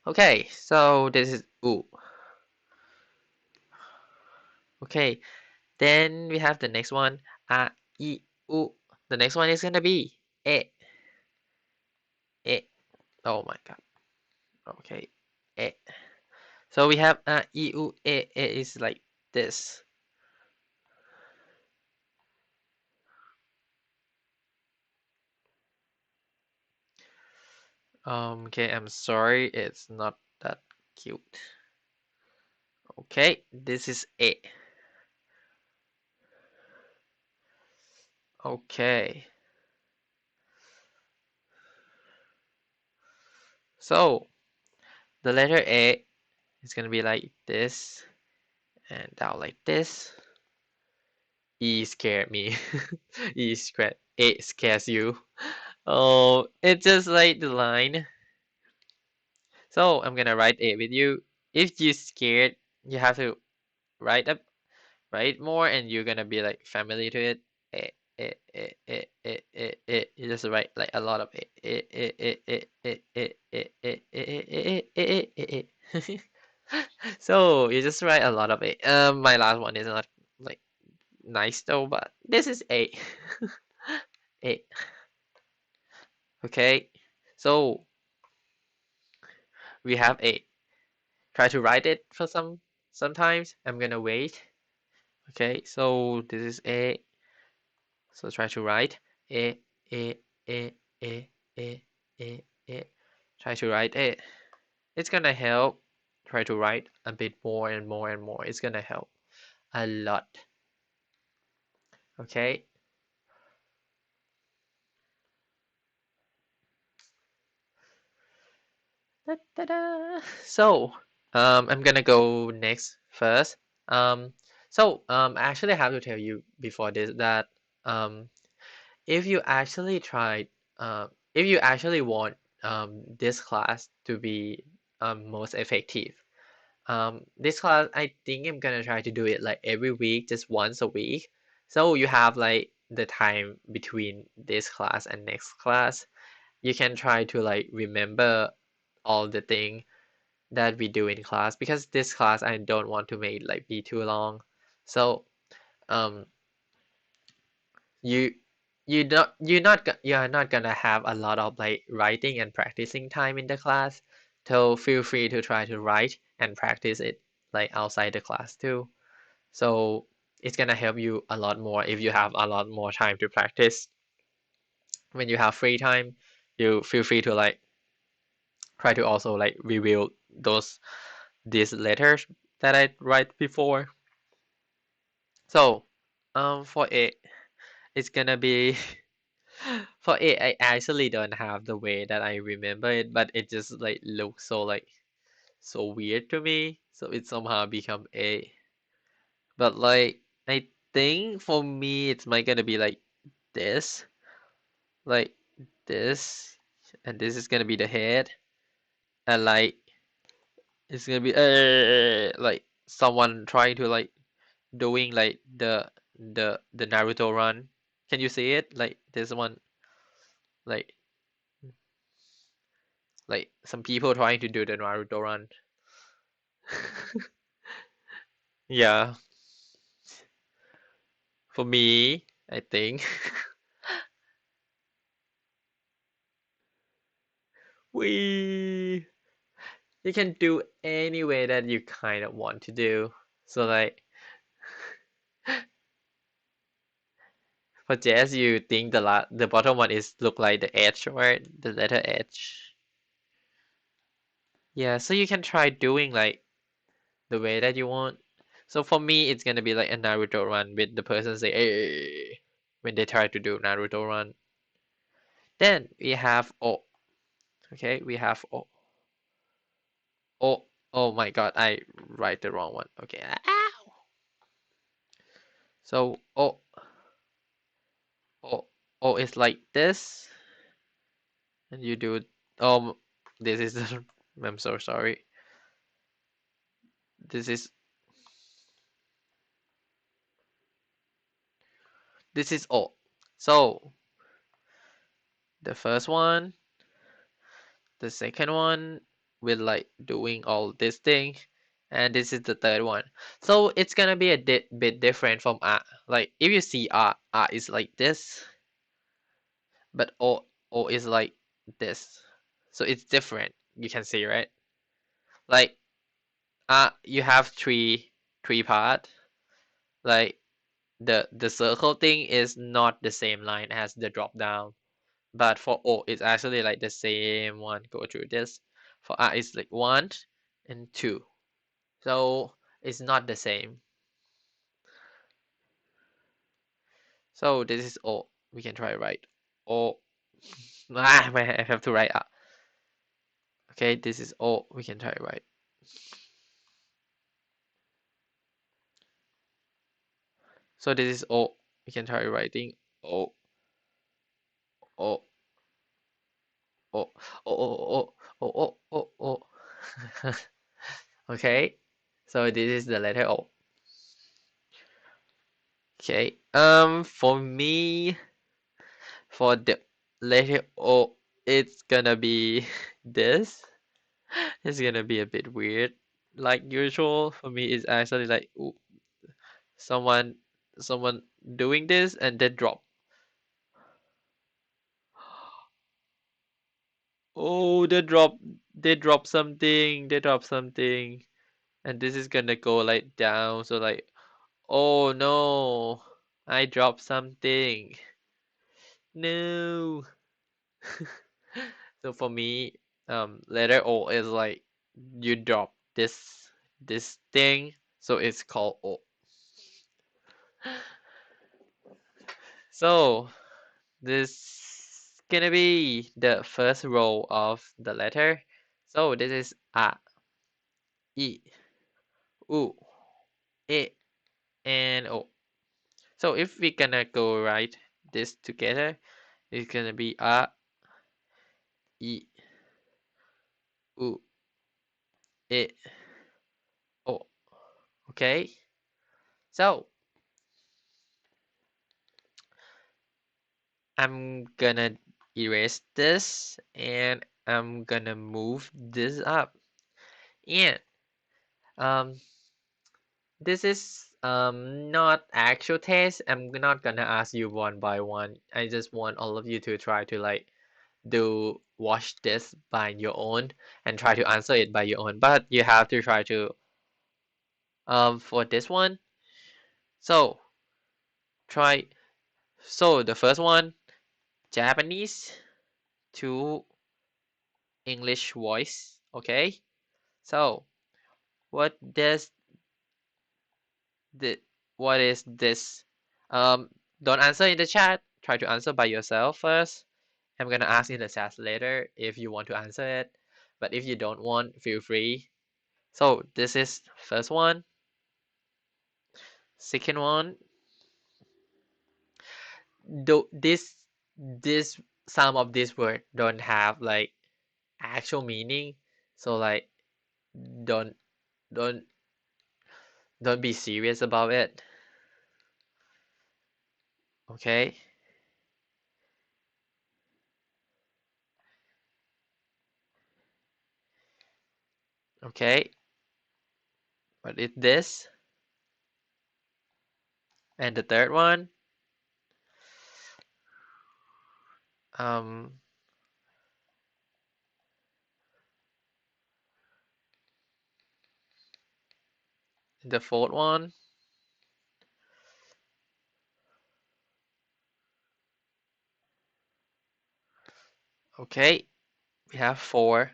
Okay, so this is U. Okay, then we have the next one. A, I, U. The next one is gonna be E. E. Oh my god. Okay. E. So we have A, I, U, E. E is like this. Okay, I'm sorry, it's not that cute. Okay, this is A. Okay. So the letter A is gonna be like this and down like this. E scared me. It scares you. Oh, it's just like the line. So I'm gonna write it with you. If you're scared, you have to write more, and you're gonna be like familiar to it. You just write like a lot of So you just write a lot of it. My last one is not like nice though, but this is a a. Okay, so we have a. Try to write it for sometimes. I'm gonna wait. Okay, so this is a. So try to write a a a a a a. Try to write it. It's gonna help. Try to write a bit more and more and more. It's gonna help a lot. Okay. Da, da, da. So I'm gonna go next first. Um, I actually have to tell you before this that um, if you actually tried, if you actually want this class to be most effective, this class I think I'm gonna try to do it like every week, just once a week. So you have like the time between this class and next class. You can try to like remember all the thing that we do in class because this class I don't want to make like be too long. So um you you are not gonna have a lot of like writing and practicing time in the class. So feel free to try to write and practice it like outside the class too. So it's gonna help you a lot more if you have a lot more time to practice. When you have free time, you feel free to like try to also like review these letters that I write before. So, for it, it's gonna be for it. I actually don't have the way that I remember it, but it just like looks so like so weird to me. So it somehow become A. But like I think for me, it's might gonna be this, like this, and this is gonna be the head, and like it's gonna be like someone trying to like doing like the Naruto run. Can you see it? Like this one, like some people trying to do the Naruto run. Yeah, for me, I think we you can do any way that you kind of want to do. So like for Jazz, you think the bottom one is look like the edge, right? The letter H. Yeah, so you can try doing like the way that you want. So for me, it's gonna be like a Naruto run with the person say "Hey" when they try to do Naruto run. Then we have O. Okay, we have O. O. Oh my God, I write the wrong one. Okay, ow. So O. O. O is like this, and you do. Um, this is. I'm so sorry. This is. This is O. So the first one, the second one, with like doing all this thing, and this is the third one. So it's gonna be a bit different from A. Like if you see A is like this, but O is like this. So it's different. You can see, right? Like you have three part. Like the circle thing is not the same line as the drop down. But for O, it's actually like the same one. Go through this. For R, it's like one and two. So it's not the same. So this is O. We can try write O. I have to write up. Okay, this is O. We can try write. So this is O. We can try writing O O O O O O O O O. Okay, so this is the letter O. Okay. For me, for the letter O, it's gonna be this. It's gonna be a bit weird. Like usual, for me, it's actually like ooh, someone someone doing this and then drop. Oh, they drop something. They drop something. And this is gonna go like down. So like, oh no, I dropped something. No. So for me, letter O is like you drop this thing, so it's called O. So this gonna be the first row of the letter. So this is A, E, U, E, and O. So if we're gonna go write this together, it's gonna be A, E, U, E, O. Okay? So I'm gonna erase this and I'm gonna move this up. And um this is not actual test. I'm not gonna ask you one by one. I just want all of you to try to like do watch this by your own and try to answer it by your own. But you have to try to for this one. So try so the first one, Japanese to English voice. Okay? So what does the what is this? Um don't answer in the chat. Try to answer by yourself first. I'm gonna ask in the chat later if you want to answer it. But if you don't want, feel free. So this is first one. Second one. Though this some of these words don't have like actual meaning. So like don't don't don't be serious about it. Okay? Okay? What is this? And the third one, um the fourth one. Okay, we have four.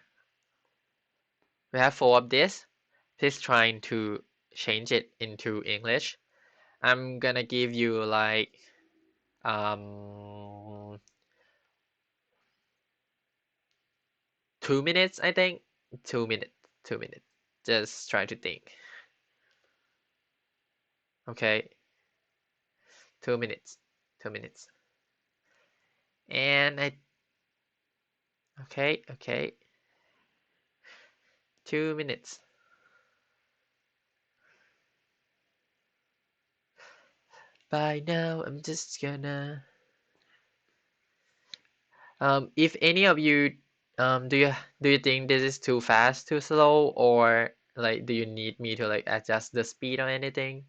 We have four of this. Please trying to change it into English. I'm gonna give you like um 2 minutes, I think. 2 minutes. 2 minutes. Just try to think. Okay, 2 minutes. 2 minutes. And I okay. 2 minutes. By now I'm just gonna if any of you do you think this is too fast, too slow, or like do you need me to like adjust the speed or anything?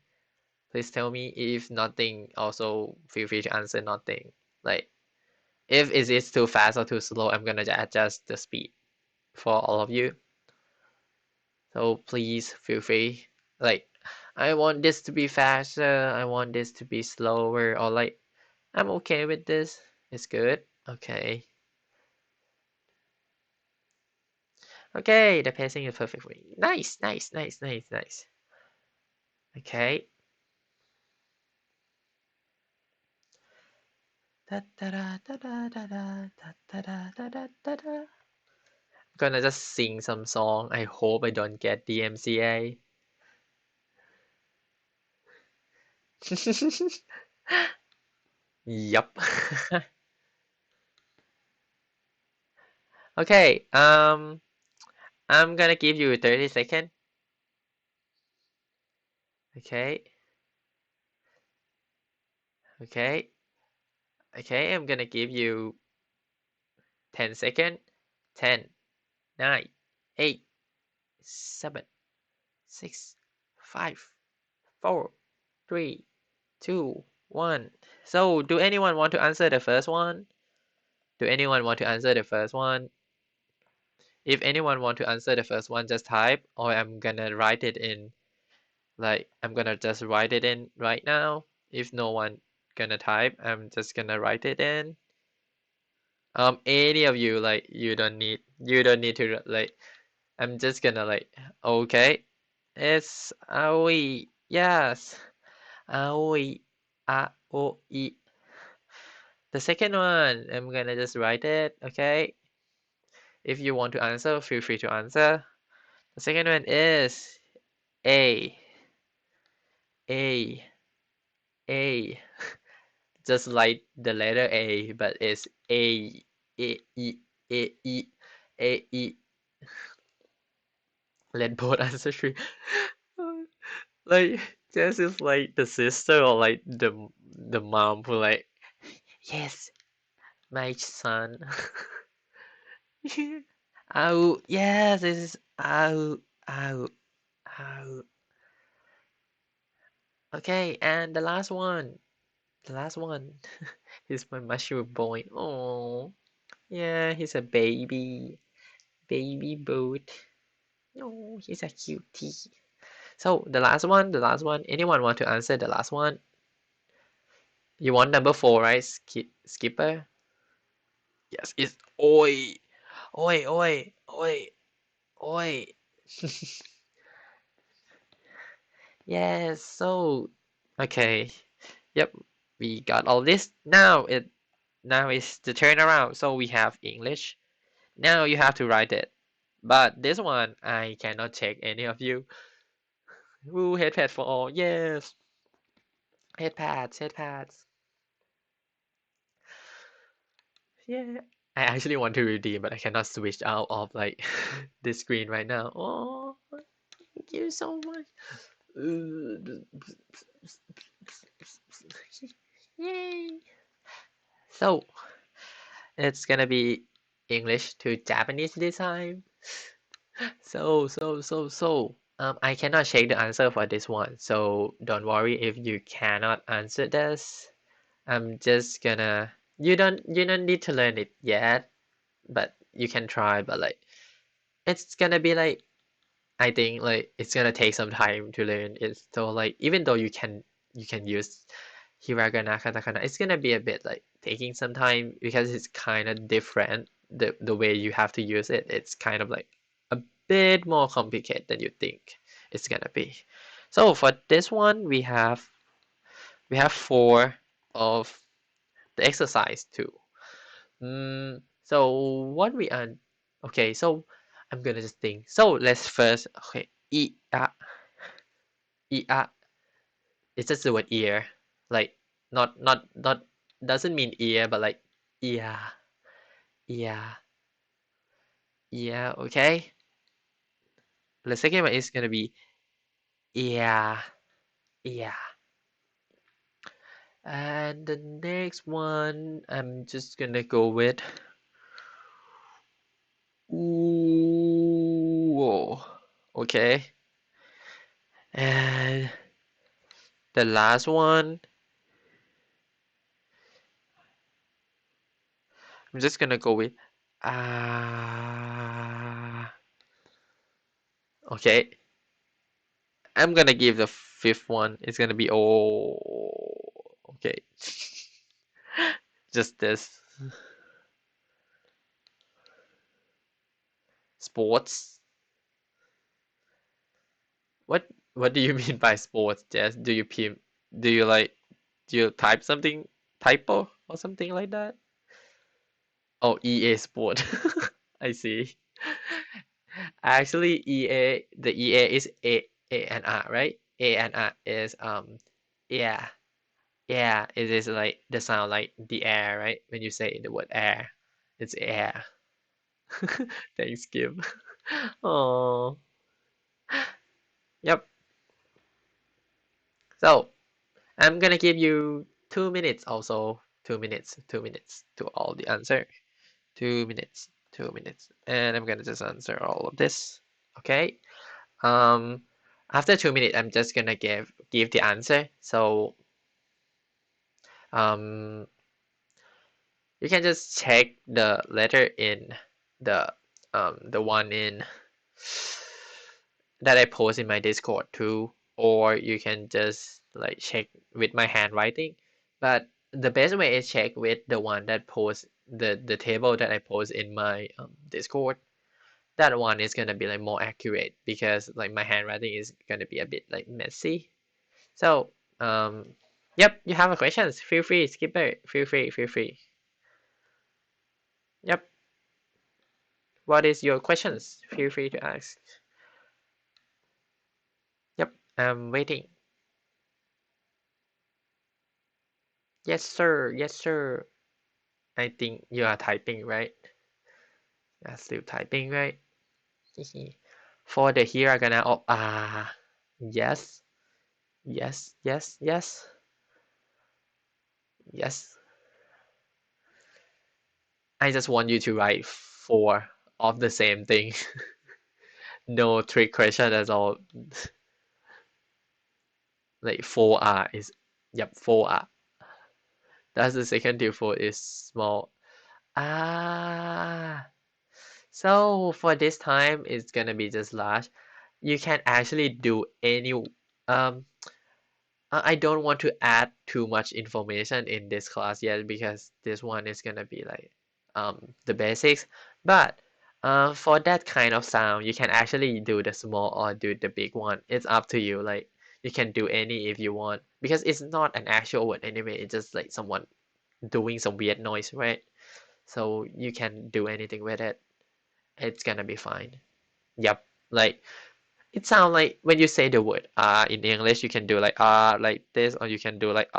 Please tell me. If nothing, also feel free to answer nothing. Like if it is too fast or too slow, I'm gonna adjust the speed for all of you. So please feel free. Like I want this to be faster, I want this to be slower, or like I'm okay with this. It's good. Okay. Okay, the pacing is perfectly nice, nice, nice, nice, nice. Okay. Da, da, da, da, da, da, da, da, da, da, da, da, da. I'm gonna just sing some song. I hope I don't get DMCA. Yup. Okay. I'm gonna give you 30 seconds. Okay. Okay. Okay. I'm gonna give you 10 seconds. 10, 9, 8, 7, 6, 5, 4, 3, 2, 1. So, do anyone want to answer the first one? Do anyone want to answer the first one? If anyone want to answer the first one, just type, or I'm gonna write it in. Like, I'm gonna just write it in right now. If no one gonna type, I'm just gonna write it in. Any of you, like, you don't need to, like, I'm just gonna, like, okay. It's aoi. Yes. Aoi. Aoi. The second one, I'm gonna just write it, okay? If you want to answer, feel free to answer. The second one is A. A. A. Just like the letter A, but it's A. A. E. A. E. A. E. Let both answer true. Like Jess is like the sister or like the mom who like, yes, my son. Oh yes, this is ow ow ow. Okay, and the last one. The last one. He's my mushroom boy. Oh yeah, he's a baby. Baby boat. Oh, he's a cutie. So the last one, the last one. Anyone want to answer the last one? You want number 4, right? Skipper? Yes, it's oi. Oi, oi, oi, oi. Yes, so okay. Yep, we got all this. Now it's the turnaround. So we have English. Now you have to write it. But this one I cannot check any of you. Woo, headpad for all. Yes. Headpads, headpads. Yeah. I actually want to redeem, but I cannot switch out of like this screen right now. Oh, thank you so much. Yay. So it's gonna be English to Japanese this time. I cannot check the answer for this one, so don't worry if you cannot answer this. I'm just gonna you don't need to learn it yet, but you can try, but like it's gonna be like I think like it's gonna take some time to learn it. So like even though you can use Hiragana, Katakana, it's gonna be a bit like taking some time because it's kind of different. The way you have to use it, it's kind of like a bit more complicated than you think it's gonna be. So for this one, we have 4 of the exercise too. So what we are okay. So I'm gonna just think. So let's first okay. I it's just the word ear, like not doesn't mean ear, but like yeah, yeah, yeah. Okay. The second one is gonna be yeah, yeah, and the next one I'm just gonna go with ooh. Okay, and the last one I'm just gonna go with ah. Okay, I'm gonna give the fifth one. It's gonna be oh. Okay. Just this. Sports. What do you mean by sports, Jess? Do you like do you type something typo or something like that? Oh, EA Sport. I see. Actually, the EA is A and R, right? A and R is yeah. Yeah, it is like the sound like the air, right? When you say the word air, it's air. Thanks, Kim. Oh, yep. So I'm gonna give you 2 minutes also. 2 minutes, 2 minutes to all the answer. 2 minutes, 2 minutes. And I'm gonna just answer all of this. Okay. Um After 2 minutes I'm just gonna give the answer. So um you can just check the letter in the one in that I post in my Discord too, or you can just like check with my handwriting. But the best way is check with the one that posts the table that I post in my Discord. That one is gonna be like more accurate because like my handwriting is gonna be a bit like messy. So yep, you have a questions. Feel free, Skipper. Feel free, feel free. Yep. What is your questions? Feel free to ask. I'm waiting. Yes, sir. Yes, sir. I think you are typing, right? You're still typing, right? For the hiragana of yes, yes, yes, yes, yes. I just want you to write four of the same thing. No trick question at all. Like 4R is, yep, 4R. That's the second default is small. Ah, so for this time, it's gonna be just large. You can actually do any, I don't want to add too much information in this class yet because this one is gonna be like the basics. But for that kind of sound, you can actually do the small or do the big one. It's up to you. Like you can do any if you want because it's not an actual word anyway. It's just like someone doing some weird noise, right? So you can do anything with it. It's gonna be fine. Yep. Like it sounds like when you say the word in English, you can do like like this, or you can do like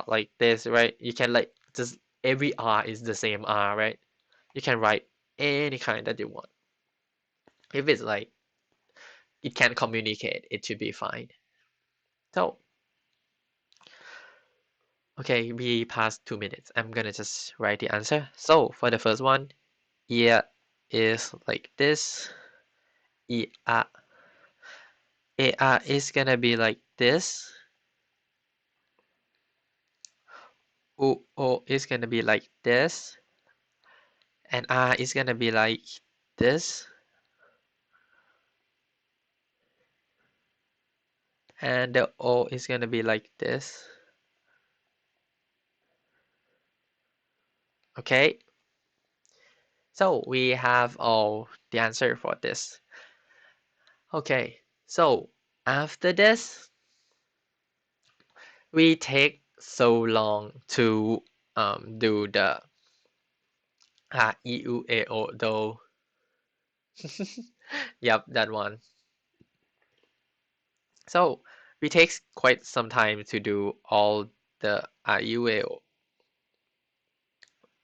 like this, right? You can like just every is the same right? You can write any kind that you want. If it's like it can communicate, it should be fine. So, okay, we passed 2 minutes. I'm gonna just write the answer. So for the first one, ear is like this. E is gonna be like this. O is gonna be like this. And R is gonna be like this. And the O is gonna be like this. Okay, so we have all the answer for this. Okay, so after this, we take so long to do the E, U, A, O, do. Yep, that one. So we take quite some time to do all the U, A, O.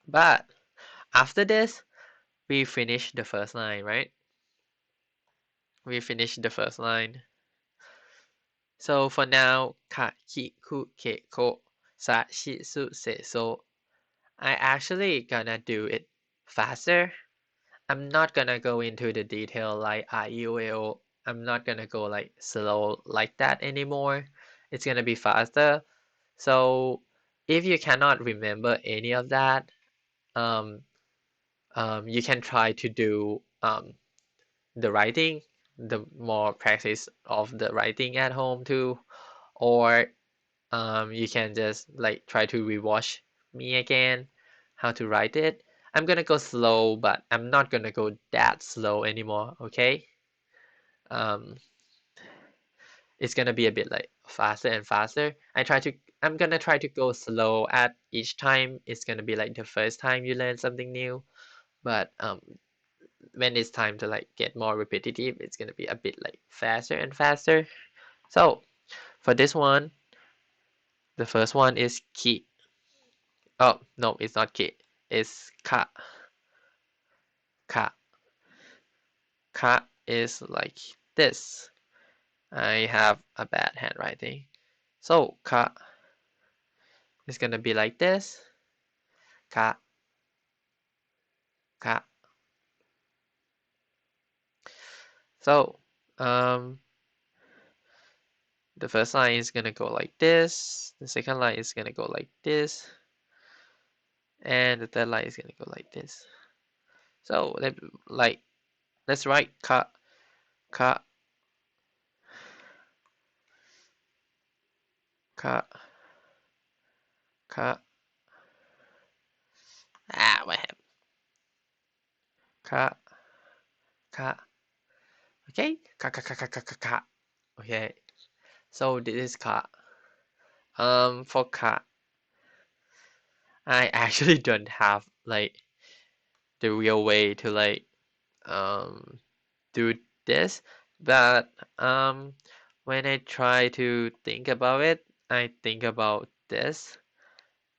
But after this, we finish the first line, right? We finished the first line. So for now, ka, ki, ku, ke, ko, sa, shi, su, se, so. I actually gonna do it faster. I'm not gonna go into the detail like I, U, A, O. I'm not gonna go like slow like that anymore. It's gonna be faster. So if you cannot remember any of that, um, you can try to do the writing, the more practice of the writing at home too, or you can just like try to rewatch me again how to write it. I'm gonna go slow, but I'm not gonna go that slow anymore, okay? Um, it's gonna be a bit like faster and faster. I'm gonna try to go slow at each time. It's gonna be like the first time you learn something new, but when it's time to like get more repetitive, it's gonna be a bit like faster and faster. So for this one, the first one is ki. Oh no, it's not ki. It's ka. Ka. Ka is like this. I have a bad handwriting. So ka is gonna be like this. Ka. Ka. So the first line is gonna go like this. The second line is gonna go like this. And the third line is gonna go like this. So let's write ka. Ka. Ka. Ka. What happened? Ka. Ka. Okay. Ka ka ka ka ka ka ka. Okay. So this is ka. For ka, I actually don't have like the real way to like do this, but when I try to think about it, I think about this.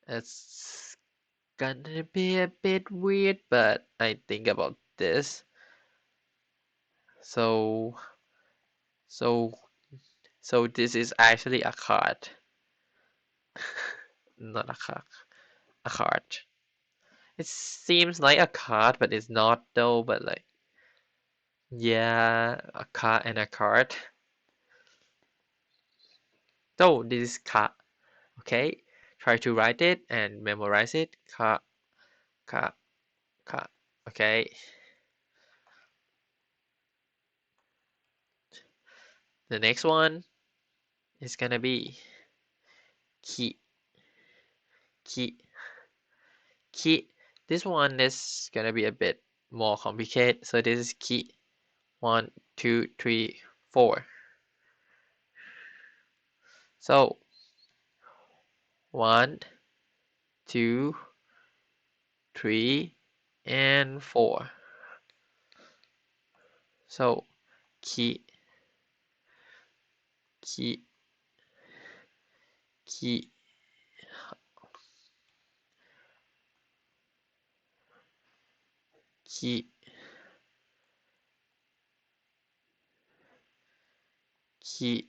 It's gonna be a bit weird, but I think about this. So, so, so this is actually a card, not a card. A card. It seems like a card, but it's not though. But like, yeah, a card and a card. So this is card. Okay, try to write it and memorize it. Card, card, card. Okay. The next one is gonna be key, key, key. This one is gonna be a bit more complicated. So this is key. 1, 2, 3, 4. So 1, 2, 3, and 4. So key, key, key, key, key,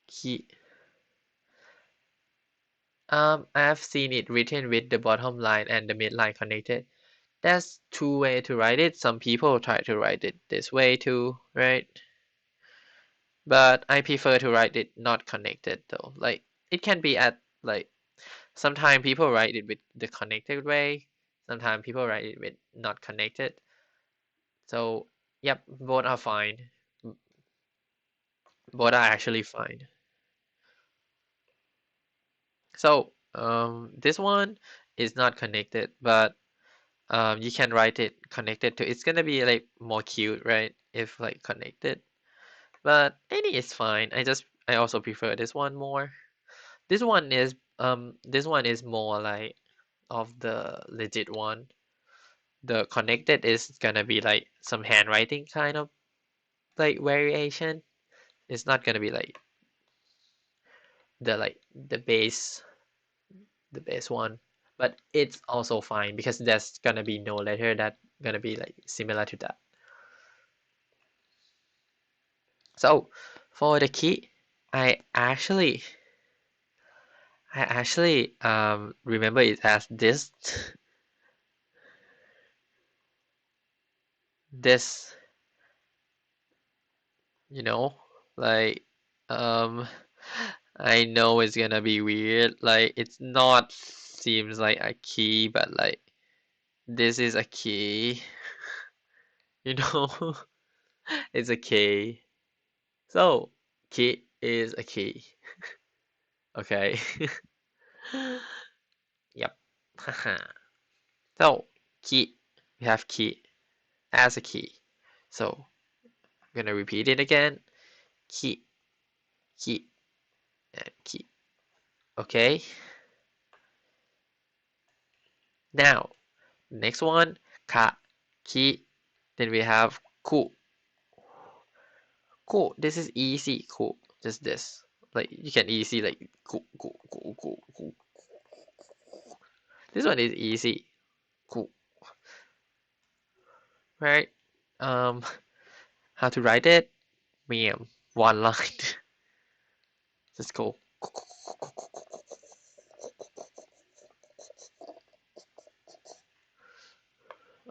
key. I've seen it written with the bottom line and the midline connected. That's two way to write it. Some people try to write it this way too, right? But I prefer to write it not connected though. Like it can be at like sometimes people write it with the connected way. Sometimes people write it with not connected. So yep, both are fine. Both are actually fine. So this one is not connected, but you can write it connected to. It's gonna be like more cute, right? If like connected. But any is fine. I also prefer this one more. This one is more like of the legit one. The connected is gonna be like some handwriting kind of like variation. It's not gonna be like the base one. But it's also fine because there's gonna be no letter that gonna be like similar to that. So for the key, I actually remember it as this this, you know, like um I know it's gonna be weird. Like it's not seems like a key, but like this is a key, you know? It's a key. So key is a key. Okay. Yep. So key. We have key as a key. So I'm gonna repeat it again. Key, key, and key. Okay. Now, next one, ka, ki. Then we have ku. Ku. This is easy. Ku. Just this. Like you can easy like ku, ku, ku, ku, ku. This one is easy. Ku. Right? Um, how to write it? Ma'am. One line. Just go.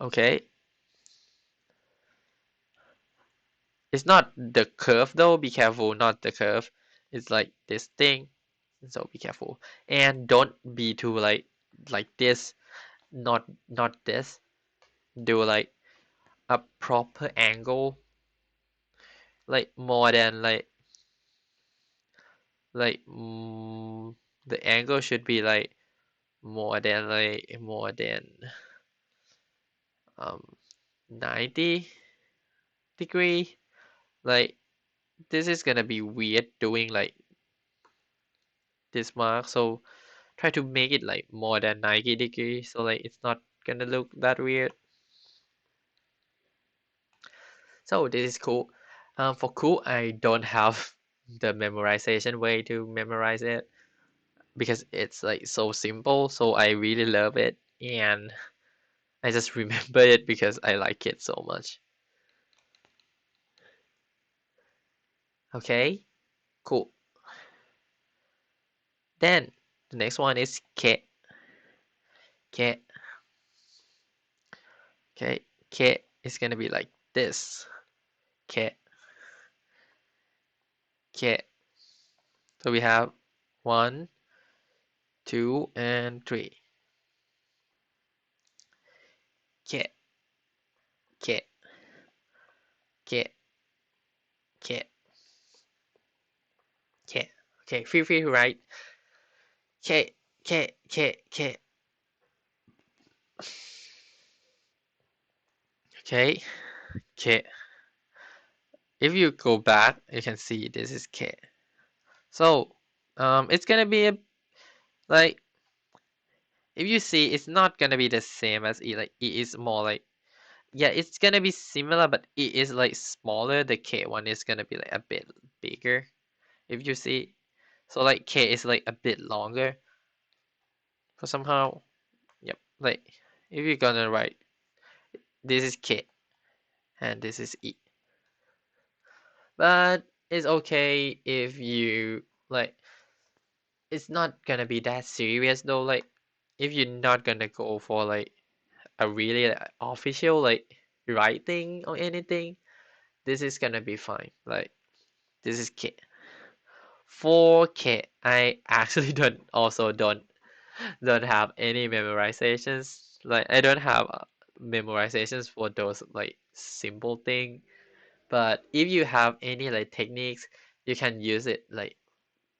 Okay. It's not the curve though. Be careful. Not the curve. It's like this thing. So be careful. And don't be too like this. Not this. Do like a proper angle. Like more than like the angle should be like more than um 90 degree. Like this is gonna be weird doing like this mark. So try to make it like more than 90 degrees. So like it's not gonna look that weird. So this is cool. For cool, I don't have the memorization way to memorize it because it's like so simple. So I really love it, and I just remember it because I like it so much. Okay, cool. Then the next one is ke. Ke. Okay, ke is gonna be like this. Ke. Ke. So we have 1, 2, and 3. Ke. Ke. Ke. Ke. Ke. Okay, feel free to write ke. Ke. Ke. Ke. Okay, ke. If you go back, you can see this is ke. So, it's gonna be like, if you see, it's not gonna be the same as E. Like E is more like, yeah, it's gonna be similar, but E is like smaller. The K one is gonna be like a bit bigger. If you see, so like K is like a bit longer. So somehow, yep. Like if you're gonna write, this is K and this is E, but it's okay if you like. It's not gonna be that serious though. Like if you're not gonna go for like a really like, official like writing or anything, this is gonna be fine. Like this is K. For K, I actually don't have any memorizations. Like I don't have memorizations for those like simple thing. But if you have any like techniques, you can use it like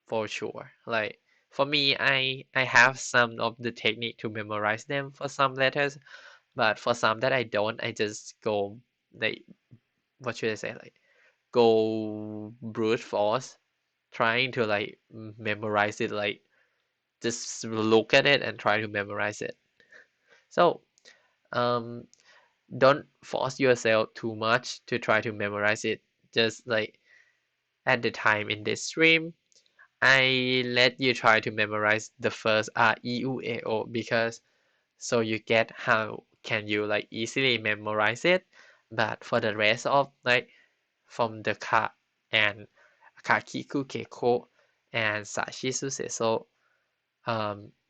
for sure. Like for me, I have some of the technique to memorize them for some letters, but for some that I don't, I just go like, what should I say, like go brute force, trying to like memorize it, like just look at it and try to memorize it. So um don't force yourself too much to try to memorize it. Just like at the time in this stream, I let you try to memorize the first R, E, U, A, O because so you get how can you like easily memorize it. But for the rest of like from the ka and kakiku keko and sashisu seso,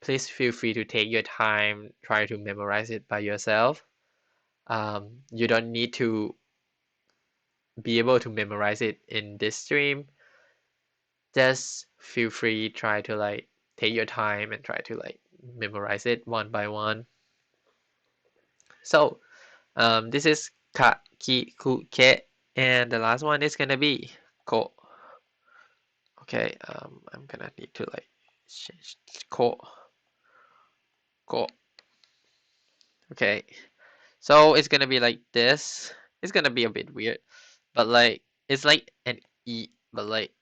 please feel free to take your time, try to memorize it by yourself. You don't need to be able to memorize it in this stream. Just feel free, try to like take your time and try to like memorize it one by one. So, this is ka, ki, ku, ke, and the last one is gonna be ko. Okay, I'm gonna need to like change ko, ko. Okay, so it's gonna be like this. It's gonna be a bit weird, but like it's like an E, but like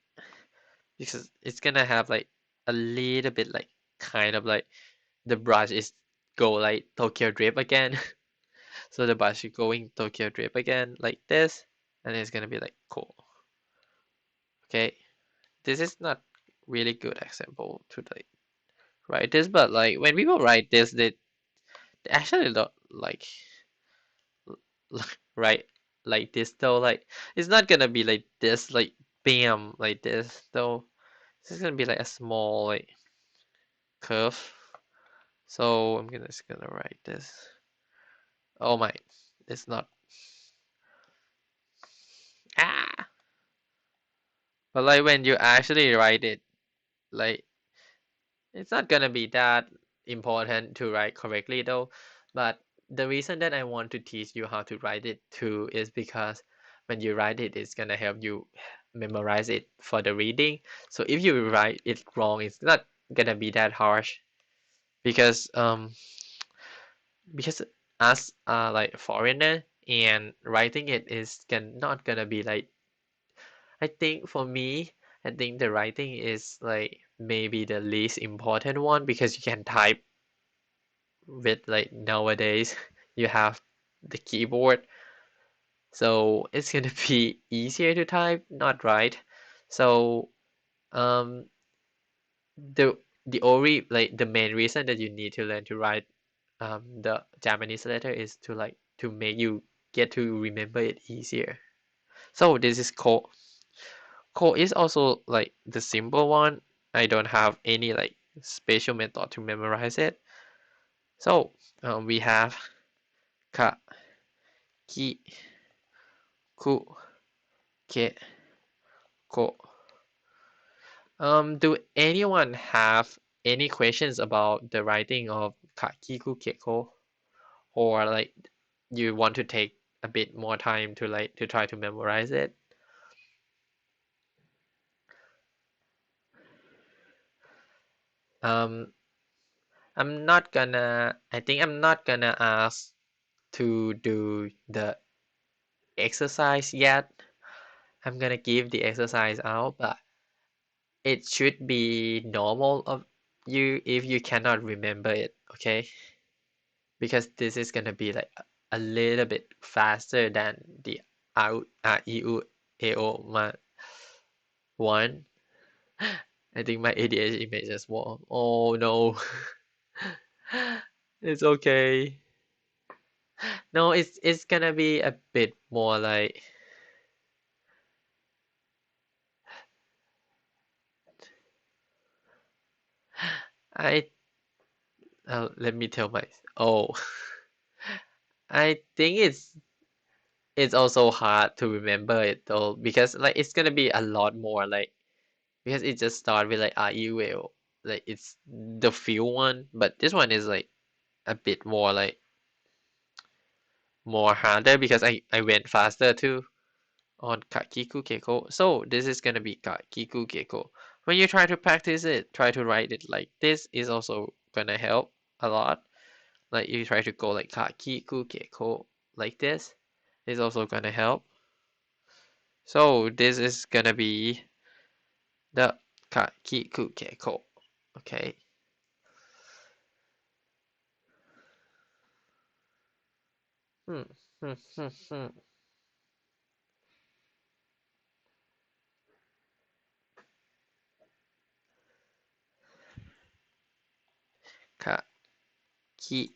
because it's gonna have like a little bit like kind of like the brush is go like Tokyo Drift again. So the brush is going Tokyo Drift again like this, and it's gonna be like cool. Okay, this is not really good example to like write this, but like when people write this, they actually don't like write like this though. Like it's not gonna be like this, like bam, like this though. This is gonna be like a small like curve. So I'm just gonna write this. Oh my, it's not. Ah, but like when you actually write it, like it's not gonna be that important to write correctly though. But the reason that I want to teach you how to write it too is because when you write it, it's gonna help you memorize it for the reading. So if you write it wrong, it's not gonna be that harsh because as like foreigner and writing it is not gonna be like, I think for me, I think the writing is like maybe the least important one because you can type with like nowadays you have the keyboard, So it's gonna be easier to type, not write. So um, the the only like the main reason that you need to learn to write the Japanese letter is to like to make you get to remember it easier. So this is ko. Ko is also like the simple one. I don't have any like special method to memorize it. So we have ka, ki, ku, ke, ko. Do anyone have any questions about the writing of ka, ki, ku, ke, ko? Or like you want to take a bit more time to like to try to memorize it? Um, I think I'm not gonna ask to do the exercise yet. I'm gonna give the exercise out, but it should be normal of you if you cannot remember it, okay? Because this is gonna be like a little bit faster than the out e u a o ma one. I think my ADHD image is small. Oh no. It's okay. No, it's gonna be a bit more like I let me tell my oh I think it's also hard to remember it though because like it's gonna be a lot more like because it just start with like you will like it's the few one but this one is like a bit more like more harder because I went faster too on Kakiku Keiko. So this is gonna be Kakiku Keiko. When you try to practice it, try to write it like this is also gonna help a lot. Like you try to go like Kakiku Keiko like this is also gonna help. So this is gonna be the Kakiku Keiko. Okay. Hmm. Hmm. Hmm. Hmm. Kakiku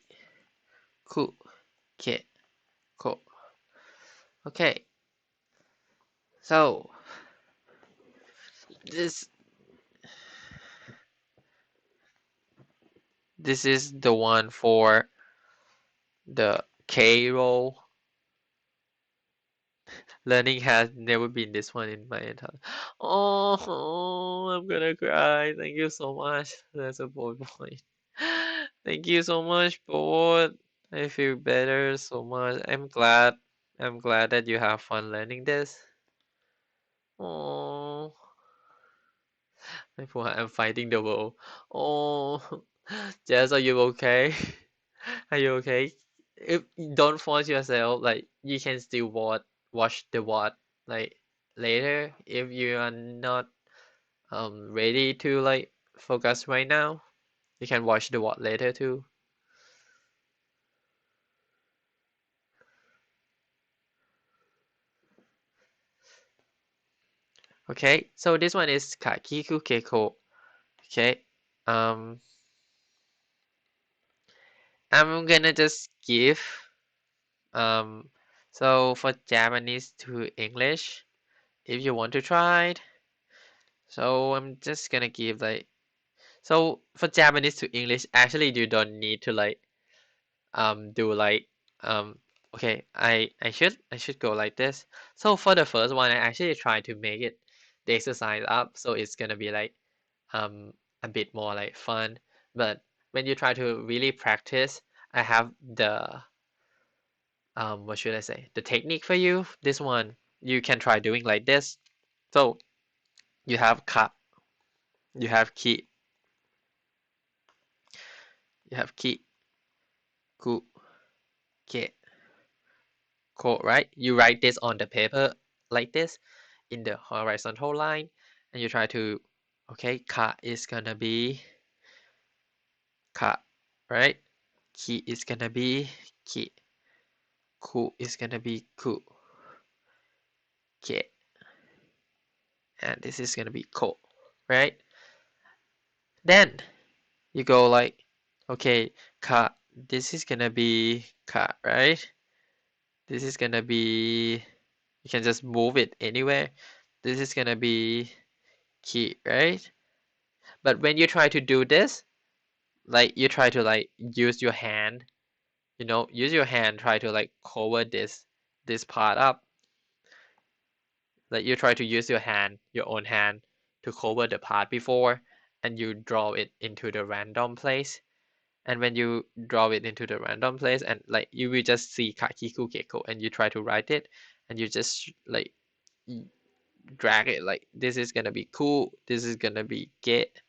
Keiko. Okay. So this this is the one for the K roll. Learning has never been this one in my entire. Oh, I'm gonna cry. Thank you so much. That's a boy point. Thank you so much, board. I feel better so much. I'm glad. I'm glad that you have fun learning this. Oh, my poor, I'm fighting the world. Oh, Jess, are you okay? Are you okay? If don't force yourself, like you can still watch the VOD like later if you are not ready to like focus right now. You can watch the VOD later too. Okay, so this one is Kakiku Keiko. Okay, um, I'm gonna just give um, so for Japanese to English, if you want to try it. So I'm just gonna give like so for Japanese to English, actually you don't need to like do like um okay, I should go like this. So for the first one, I actually try to make it the exercise up so it's gonna be like um a bit more like fun. But when you try to really practice, I have the what should I say? The technique for you. This one you can try doing like this. So you have ka, you have ki, you have ki, ku, ke, ko, right? You write this on the paper like this in the horizontal line and you try to okay, ka is gonna be ka, right? Ki is gonna be ki, ku is gonna be ku. Get. And this is gonna be ko, right? Then you go like, okay, ka. This is gonna be ka, right? This is gonna be, you can just move it anywhere. This is gonna be ki, right? But when you try to do this, like you try to like use your hand, use your hand, try to like cover this part up. Like you try to use your own hand to cover the part before, and you draw it into the random place. And when you draw it into the random place, and like you will just see kakiku keko, and you try to write it, and you just like drag it like this is gonna be cool, this is gonna be get,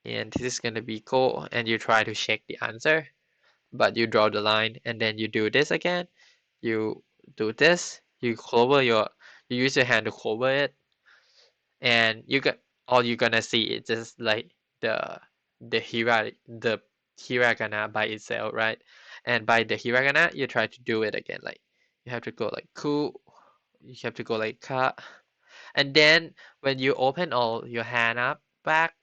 and this is gonna be cool, and you try to check the answer, but you draw the line, and then you do this again. You do this. You use your hand to cover it, and all you're gonna see is just like the the hiragana by itself, right? And by the hiragana, you try to do it again. Like you have to go like ku, you have to go like ka, and then when you open all your hand up back,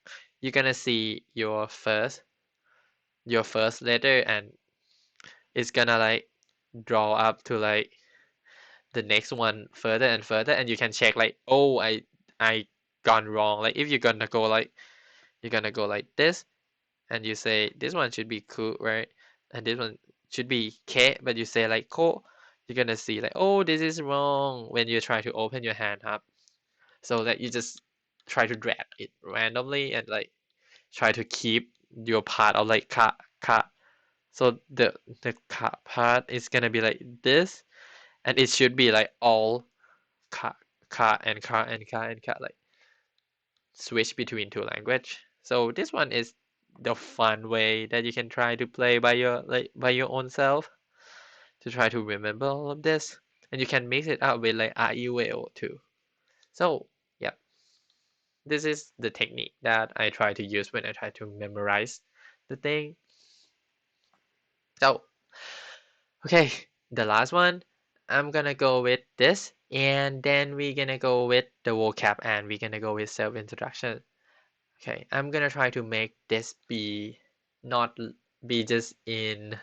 you're gonna see your first letter, and it's gonna like draw up to like the next one further and further, and you can check like, oh, I gone wrong. Like if you're gonna go like this, and you say this one should be ku, right? And this one should be ke, but you say like ko, you're gonna see like, oh, this is wrong when you try to open your hand up. So that you just try to drag it randomly, and like try to keep your part of like ka. So the ka part is gonna be like this, and it should be like all ka and like switch between two language. So this one is the fun way that you can try to play by your own self, to try to remember all of this, and you can mix it up with like IUAO too. So yeah, this is the technique that I try to use when I try to memorize the thing. So okay, the last one, I'm gonna go with this, and then we're gonna go with the vocab, and we're gonna go with self-introduction. Okay, I'm gonna try to make this be not be just in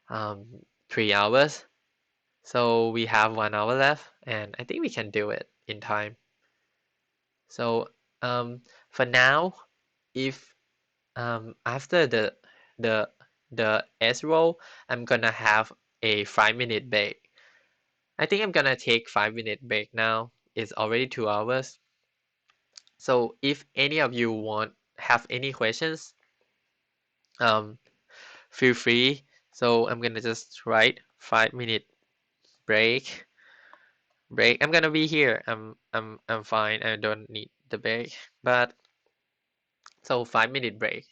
um 3 hours. So we have 1 hour left, and I think we can do it in time. So for now, if after the the S roll, I'm gonna have a 5 minute break. I think I'm gonna take 5 minute break now. It's already 2 hours. So if any of you have any questions, um, feel free. So I'm gonna just write 5 minute break. Break. I'm gonna be here. I'm fine. I don't need the break. But so 5 minute break.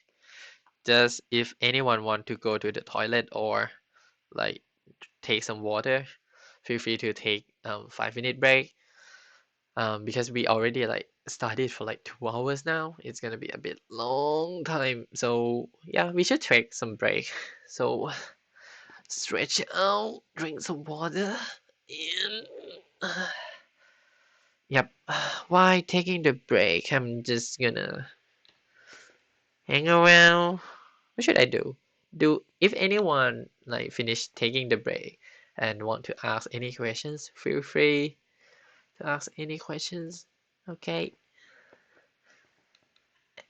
Just if anyone want to go to the toilet or like take some water, feel free to take 5 minute break. Because we already like started for like 2 hours now. It's gonna be a bit long time. So yeah, we should take some break. So stretch out, drink some water, and yep. While taking the break, I'm just gonna hang around. What should I do? If anyone like finish taking the break and want to ask any questions, feel free to ask any questions. Okay.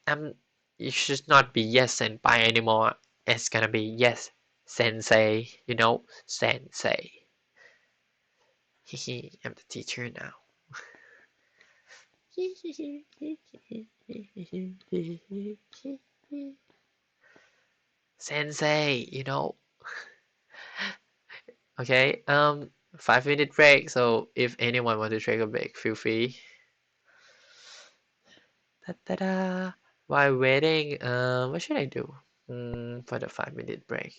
Um, you should not be yes senpai anymore. It's gonna be yes sensei. Sensei. Hehe, I'm the teacher now. Sensei. Okay, 5 minute break. So if anyone want to take a break, feel free. Da, da, da. While waiting, what should I do? For the 5 minute break.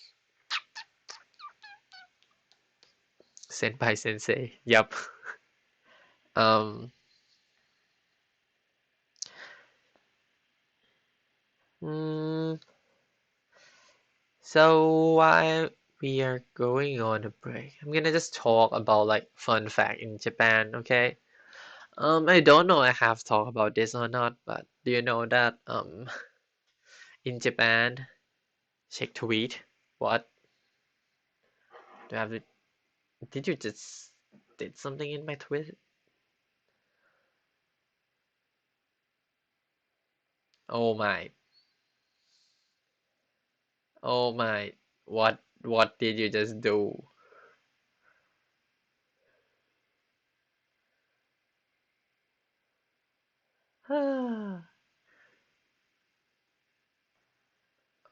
Senpai sensei. Yup. Um. Mm, so why? we are going on a break. I'm gonna just talk about like fun fact in Japan, okay? I don't know I have talked about this or not, but do you know that in Japan, check tweet. What? Do I have to, did you just did something in my tweet? Oh my. Oh my. What did you just do?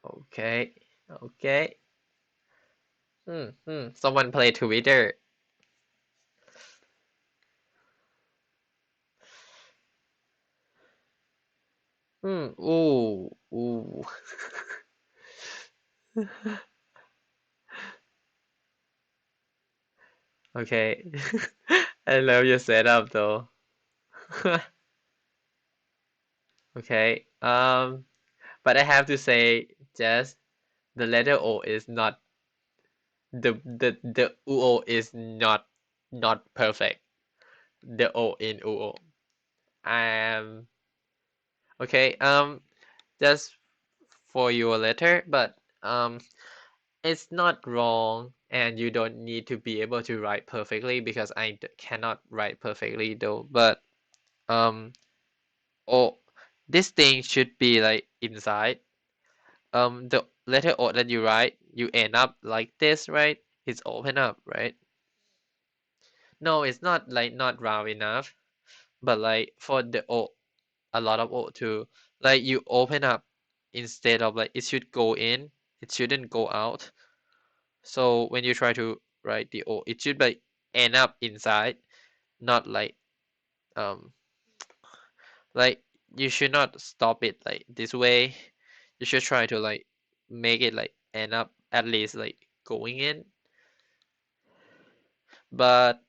Okay. Okay. Someone play Twitter. Ooh. Ooh. Okay. I love your setup though. Okay. But I have to say, just the letter O is not the UO is not perfect. The O in UO. Okay. Just for your letter, but it's not wrong, and you don't need to be able to write perfectly because I cannot write perfectly though. But um, oh, this thing should be like inside. The letter O that you write, you end up like this, right? It's open up, right? No, it's not like not round enough, but like for the O, a lot of O too. Like you open up instead of like it should go in, it shouldn't go out. So when you try to write the O, it should like end up inside, not um like you should not stop it like this way. You should try to like make it like end up at least like going in, but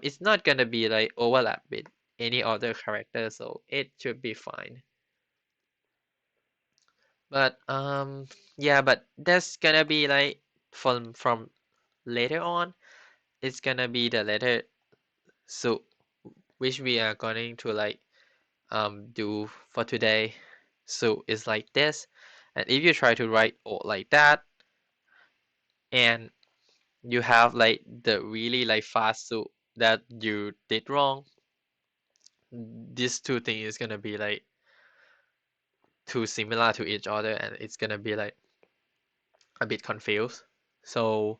it's not gonna be like overlap with any other character, so it should be fine. But yeah, but that's gonna be like from later on. It's gonna be the letter so which we are going to like do for today. So it's like this, and if you try to write O like that, and you have like the really like fast so that you did wrong, these two things is gonna be like too similar to each other, and it's gonna be like a bit confused. So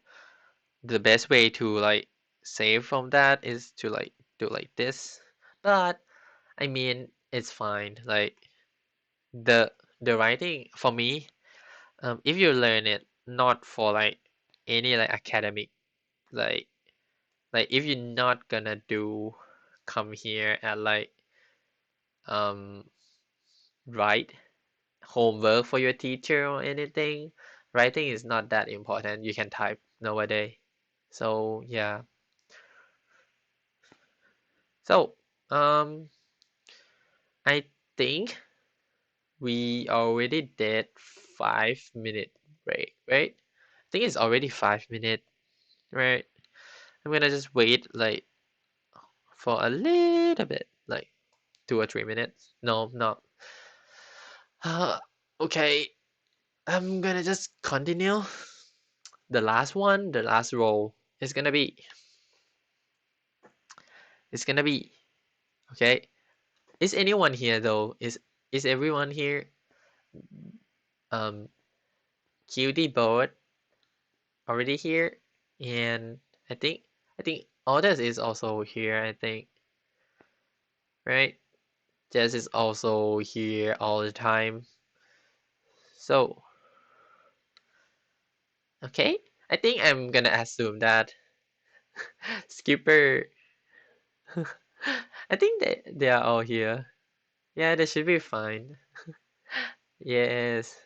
the best way to like save from that is to like do like this. But I mean, it's fine. Like the the writing for me, if you learn it not for like any like academic, like if you're not gonna do come here and like um write homework for your teacher or anything, writing is not that important. You can type nowadays. So yeah. So um I think we already did 5 minute break, right? I think it's already 5 minutes, right? I'm gonna just wait like for a little bit, like 2 or 3 minutes. No, not. Okay, I'm gonna just continue. The last one, the last row is gonna be. It's gonna be. Okay. Is anyone here though? Is everyone here? Um, Cutie board already here, and I think I think others is also here. I think right. Jess is also here all the time. So okay, I think I'm gonna assume that Skipper. I think they are all here. Yeah, they should be fine. Yes.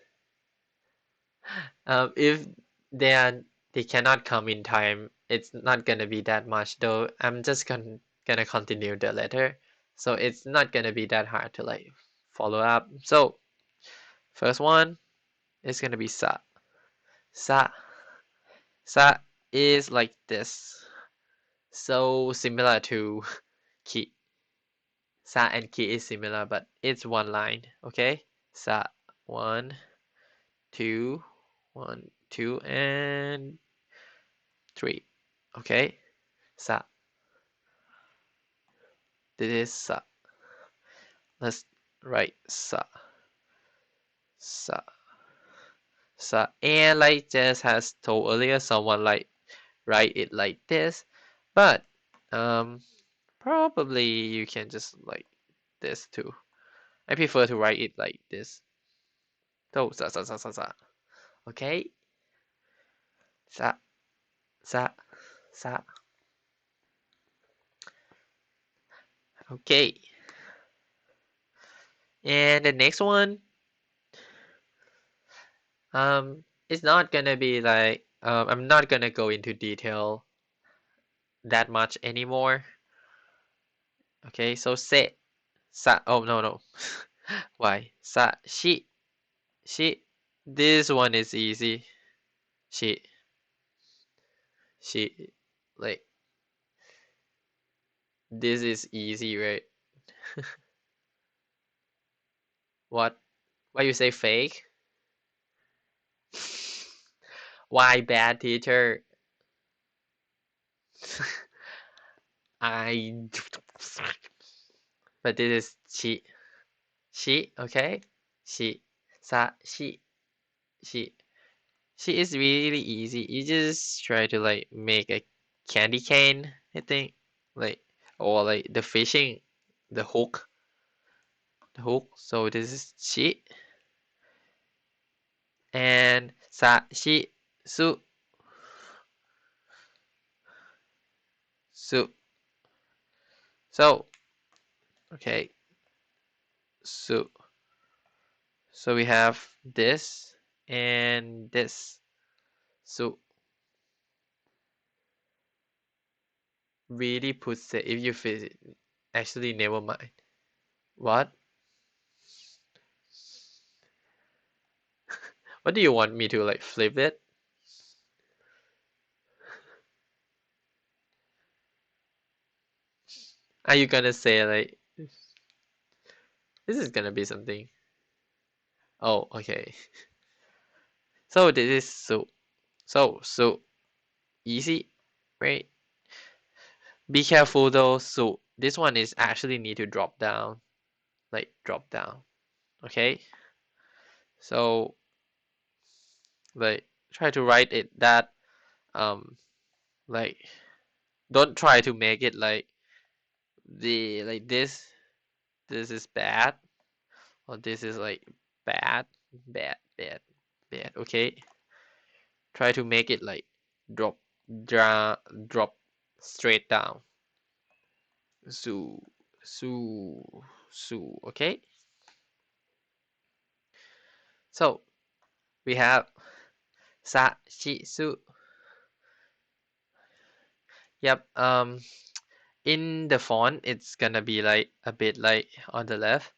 If they are they cannot come in time, it's not gonna be that much though. I'm just gonna continue the letter, so it's not gonna be that hard to like follow up. So first one is gonna be sa. Sa. Sa is like this. So similar to ki. Sa and ki is similar, but it's one line. Okay? Sa, 1, 2, 1, 2, and 3. Okay? Sa. This is sa. Let's write sa. Sa. Sa. And like Jess has told earlier, someone like write it like this. But probably you can just like this too. I prefer to write it like this. So sa sa sa sa sa. Okay? Sa sa sa. Okay. And the next one, it's not gonna be like I'm not gonna go into detail that much anymore. Okay, so se sa. Oh no. Why sa she? This one is easy. She she like this is easy, right? What? Why you say fake? Why bad teacher? I. But this is she. She, okay? She. Sa, she. She is really easy. You just try to like make a candy cane, I think. Like, or like the fishing, the hook. The hook. So this is she. And sa, she, su, su. So, okay. So, so we have this and this. So really puts it if you feel it. Actually, never mind. What? What do you want me to like flip it? Are you gonna say like this is gonna be something? Oh, okay. So this is so easy, right? Be careful though. So this one is actually need to drop down, like drop down. Okay. So like try to write it that like don't try to make it like the like this. This is bad or this is like bad, bad, bad. Okay. Try to make it like drop, drop straight down. Su, su. Okay. So we have sa, shi, su. Yep. In the font, it's gonna be like a bit like on the left,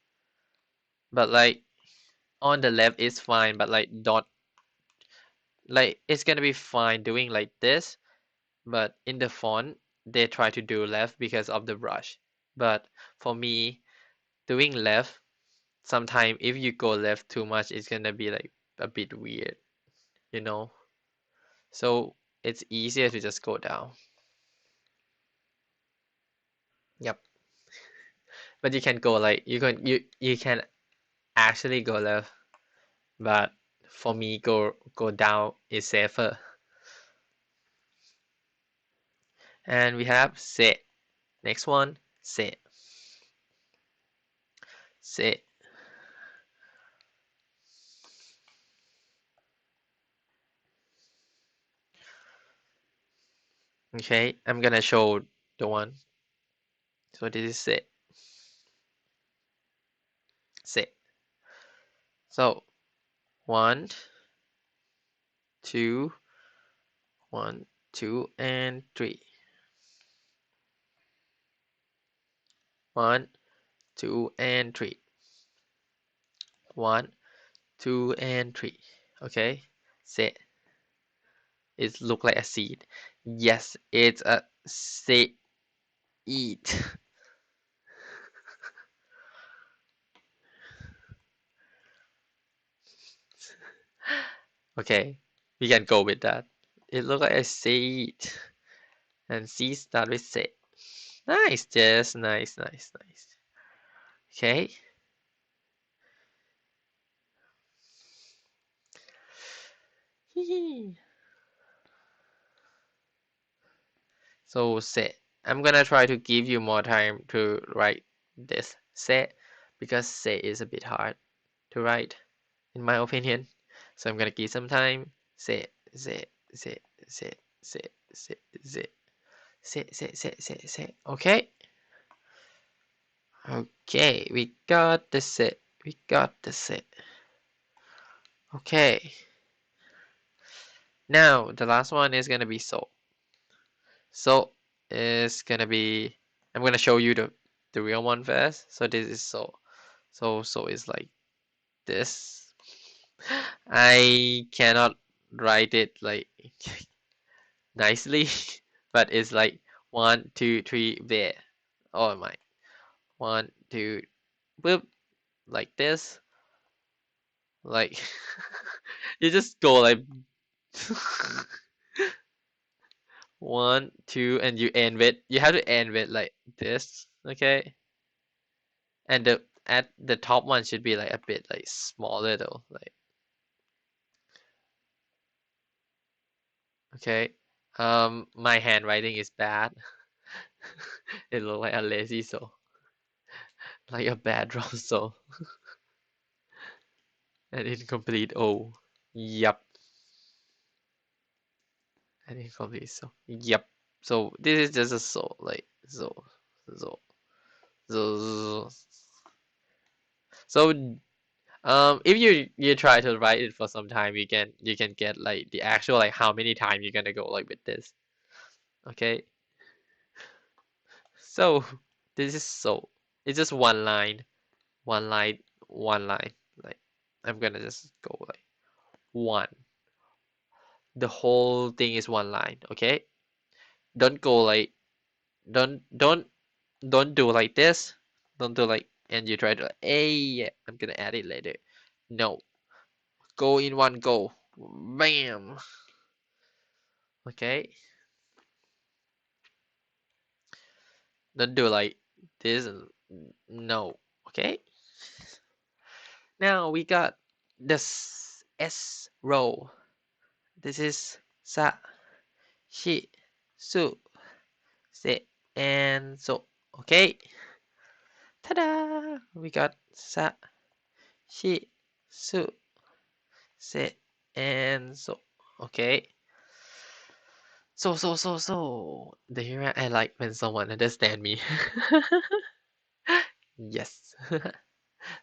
but like on the left is fine, but like don't like it's gonna be fine doing like this, but in the font they try to do left because of the brush. But for me, doing left, sometimes if you go left too much, it's gonna be like a bit weird, you know? So it's easier to just go down. Yep. But you can go like you can actually go left, but for me go down is safer. And we have se. Next one, se. Se. Okay, I'm gonna show the one. So this is se. Se. So 1, 2, 1, 2, and 3. 1, 2, and 3. 1, 2, and 3. Okay, se. It look like a seed. Yes, it's a seed. Okay, we can go with that. It look like a seed. And C start with Z. Nice, Jess. Nice, nice, nice. Okay. So Z. I'm gonna try to give you more time to write this Z because Z is a bit hard to write, in my opinion. So I'm gonna give some time. Z, Z, Z, Z, Z, Z, Z, Z, Z, Z, Z, Z. Okay. Okay, we got the Z. We got the Z. Okay. Now, the last one is gonna be so. So is gonna be, I'm gonna show you the real one first. So this is so. So is like this. I cannot write it like nicely, but it's like 1, 2, 3 there. Oh my. 1, 2, boop, like this. Like you just go like 1, 2, and you end with, you have to end with like this, okay? And the at the top one should be like a bit like smaller though, like, okay. My handwriting is bad. It look like a lazy so, like a bad draw so, an incomplete O. Yup, an incomplete so. Yup. So this is just a so, like so, so, so. So if you try to write it for some time, you can get like the actual like how many times you're gonna go like with this. Okay. So this is so. It's just one line, one line, one line. Like I'm gonna just go like one. The whole thing is one line. Okay. Don't go like don't don't do like this. Don't do like and you try to hey yeah, I'm gonna add it later. No. Go in one go. Bam. Okay. Don't do like this. No. Okay. Now we got this S row. This is sa, shi, su, se, and so. Okay. Ta-da! We got sa, shi, su, se, and so. Okay. So. The here I like when someone understand me. Yes.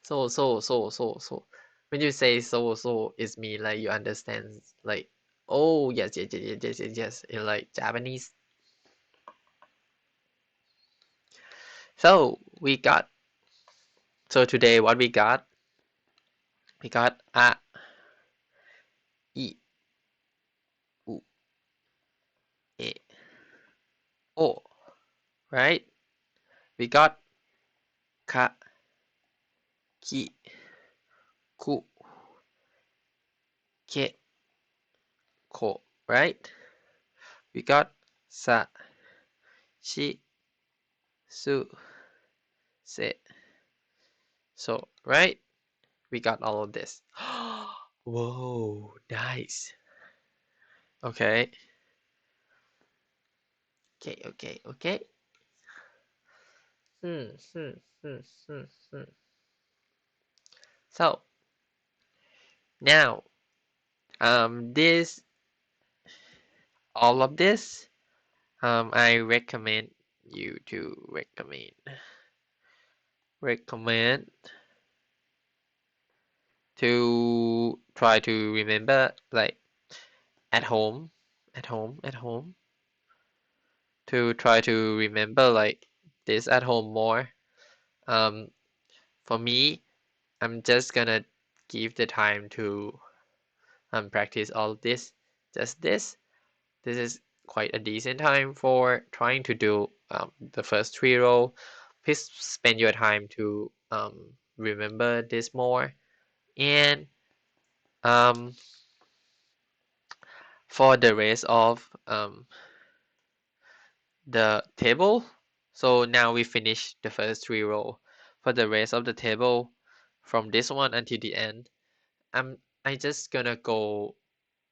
So. When you say so, it's mean like you understand like, oh yes, in like Japanese. So we got, so today what we got a, i, u, e, o, right? We got ka, ki, ku, ke, ko, right? We got sa, shi, su, se, so, right? We got all of this. Whoa, nice. Okay. Okay. Hmm, hmm, hmm, hmm, hmm. So now, this, all of this, I recommend you to recommend to try to remember like at home, at home, to try to remember like this at home more. Um, for me, I'm just gonna give the time to practice all this, just this. This is quite a decent time for trying to do the first 3 row. Please spend your time to remember this more. And um, for the rest of the table, so now we finish the first 3 row. For the rest of the table, from this one until the end, I just gonna go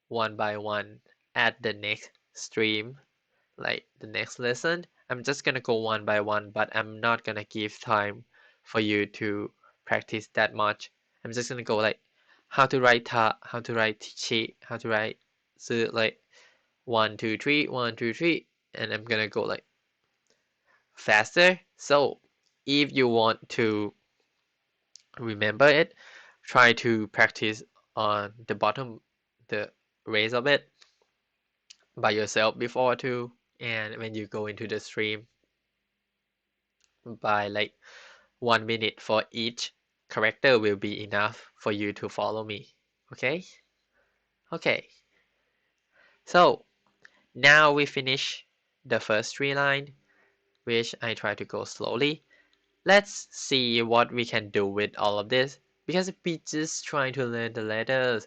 one by one at the next stream, like the next lesson. I'm just gonna go one by one, but I'm not gonna give time for you to practice that much. I'm just gonna go like how to write ta, how to write chi, how to write so like 1 2 3, 1 2 3, and I'm gonna go like faster. So if you want to remember it, try to practice on the bottom, the raise of it by yourself before too. And when you go into the stream, by like 1 minute for each character will be enough for you to follow me. Okay? Okay. So now we finish the first 3 lines, which I try to go slowly. Let's see what we can do with all of this, because we just trying to learn the letters.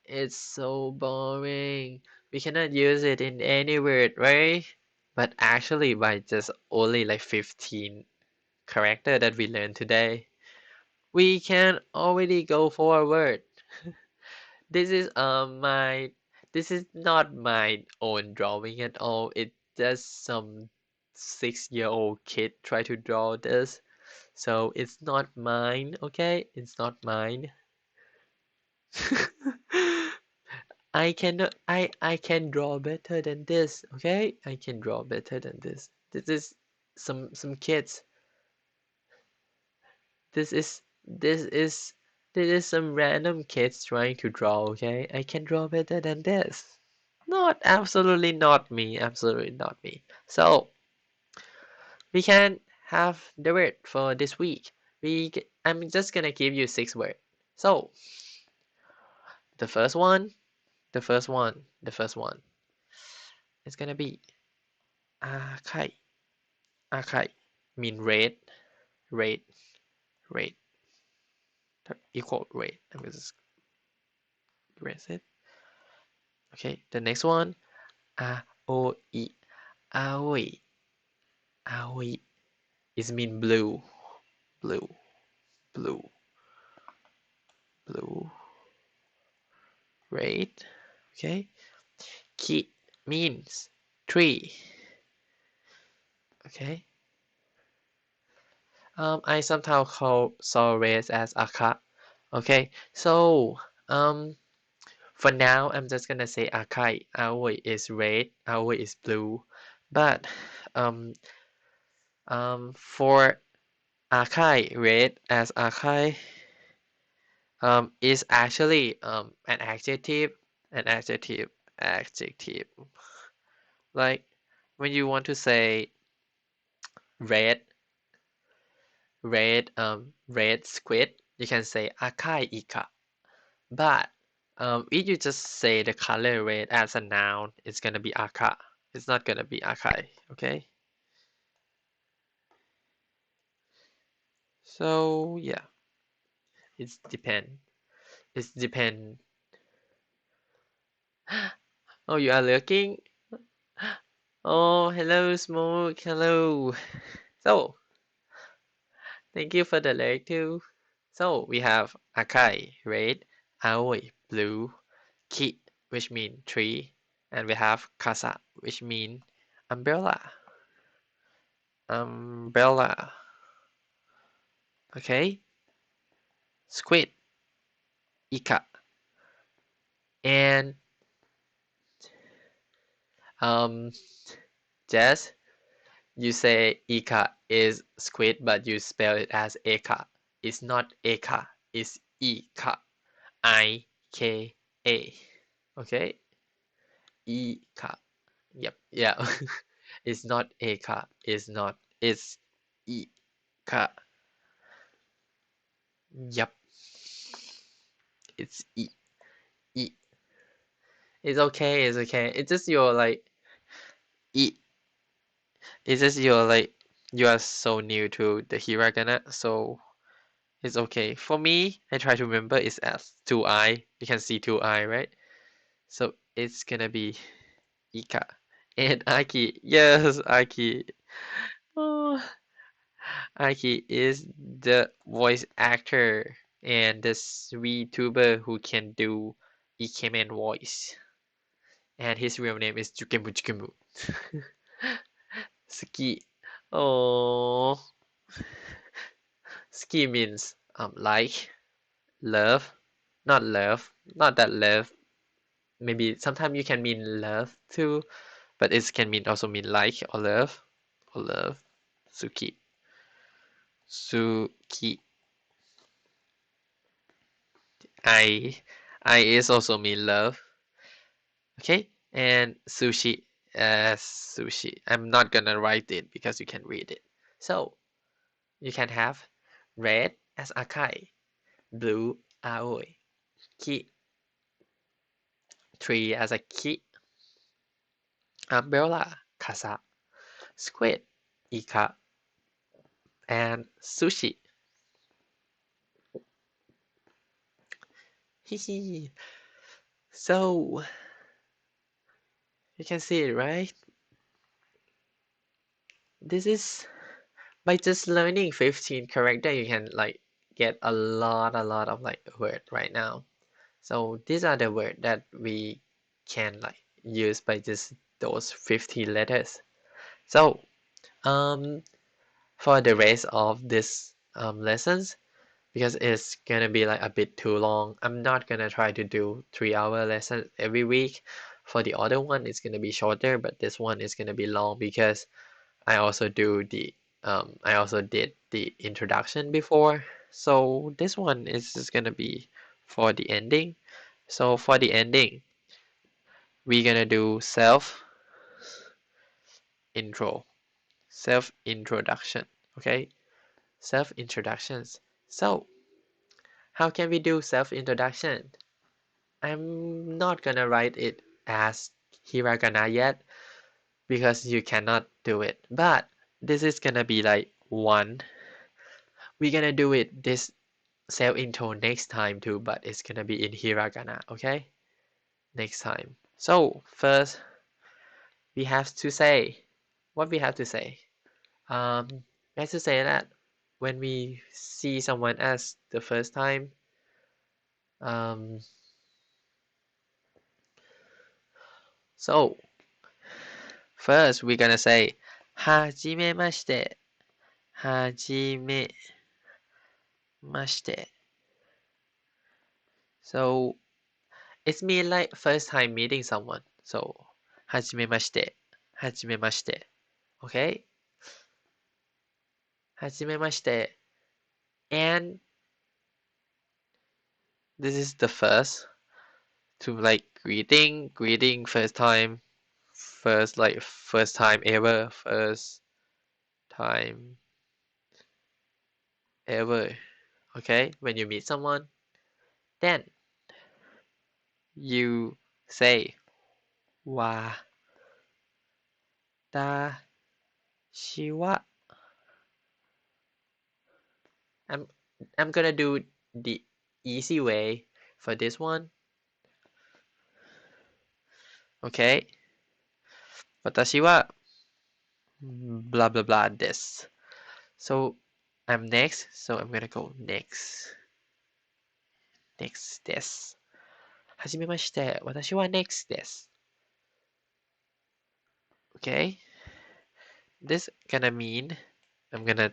It's so boring. We cannot use it in any word, right? But actually, by just only like 15 character that we learned today, we can already go forward. This is my this is not my own drawing at all. It's just some 6-year-old kid try to draw this. So it's not mine, okay? It's not mine. I can draw better than this, okay? I can draw better than this. This is some kids. This is this is this is some random kids trying to draw, okay? I can draw better than this. Not absolutely not me, absolutely not me. So we can have the word for this week. I'm just gonna give you 6 words. So the first one, the first one is gonna be akai. Akai mean red, red, red. Equal red. I'm gonna just erase it. Okay, the next one, aoi. Aoi. Aoi is mean blue, blue, blue, blue, red. Okay, ki means tree. Okay. I sometimes call saw red as aka. Okay, so for now I'm just gonna say akai. Aoi is red. Aoi is blue. But um for akai, red as akai is actually an adjective, an adjective, adjective. Like when you want to say red, red squid, you can say akai ika. But if you just say the color red as a noun, it's gonna be aka. It's not gonna be akai. Okay. So yeah, it's depend. It's depend. Oh, you are looking. Oh, hello, Smoke. Hello. So thank you for the like too. So we have akai, red, aoi, blue, ki, which mean tree, and we have kasa, which mean umbrella. Umbrella. Okay. Squid, ika, and um, Jess, you say ika is squid, but you spell it as eka. It's not eka. It's ika. I-K-A. Okay. Ika. Yep. Yeah. It's not eka. It's not. It's ika. Yep. It's e. E. It's okay. It's okay. It's just you're like, it. It's just you're like, you are so new to the hiragana, so it's okay. For me, I try to remember it's as two I. You can see two I, right? So it's gonna be Ika and Aki. Yes, Aki. Oh, Aki is the voice actor and this VTuber who can do Ikemen voice. And his real name is Jukemu Jukemu. Ski. Oh, ski means like, love, not that love. Maybe sometimes you can mean love too, but it can mean also mean like or love or love. Suki. Suki. I I is also mean love. Okay? And sushi as sushi. I'm not gonna write it because you can read it. So you can have red as akai, blue aoi, ki, tree as a ki, umbrella kasa, squid ika, and sushi. Hehe. So you can see it, right? This is by just learning 15 character, you can like get a lot of like word right now. So these are the word that we can like use by just those 50 letters. So um for the rest of this lessons, because it's gonna be like a bit too long, I'm not gonna try to do 3-hour lessons every week. For the other one, it's gonna be shorter, but this one is gonna be long because I also I also did the introduction before. So this one is just gonna be for the ending. So for the ending, we're gonna do intro, self introduction. Okay, self introductions. So how can we do self introduction? I'm not gonna write it as hiragana yet because you cannot do it. But this is gonna be like one. We're gonna do it this self intro next time too, but it's gonna be in hiragana, okay? Next time. So first we have to say what we have to say. Um, we have to say that when we see someone as the first time, um, so first we're gonna say はじめまして、はじめまして. So it's mean like first time meeting someone. So はじめまして、はじめまして. Okay? はじめまして. And this is the first to like greeting first time ever, first time ever. Okay? When you meet someone, then you say wa da shi wa. I'm I'm gonna do the easy way for this one. Okay? 私は blah blah blah this. So I'm next, so I'm gonna go next. Next です。はじめまして。私は next です。Okay? This gonna mean I'm gonna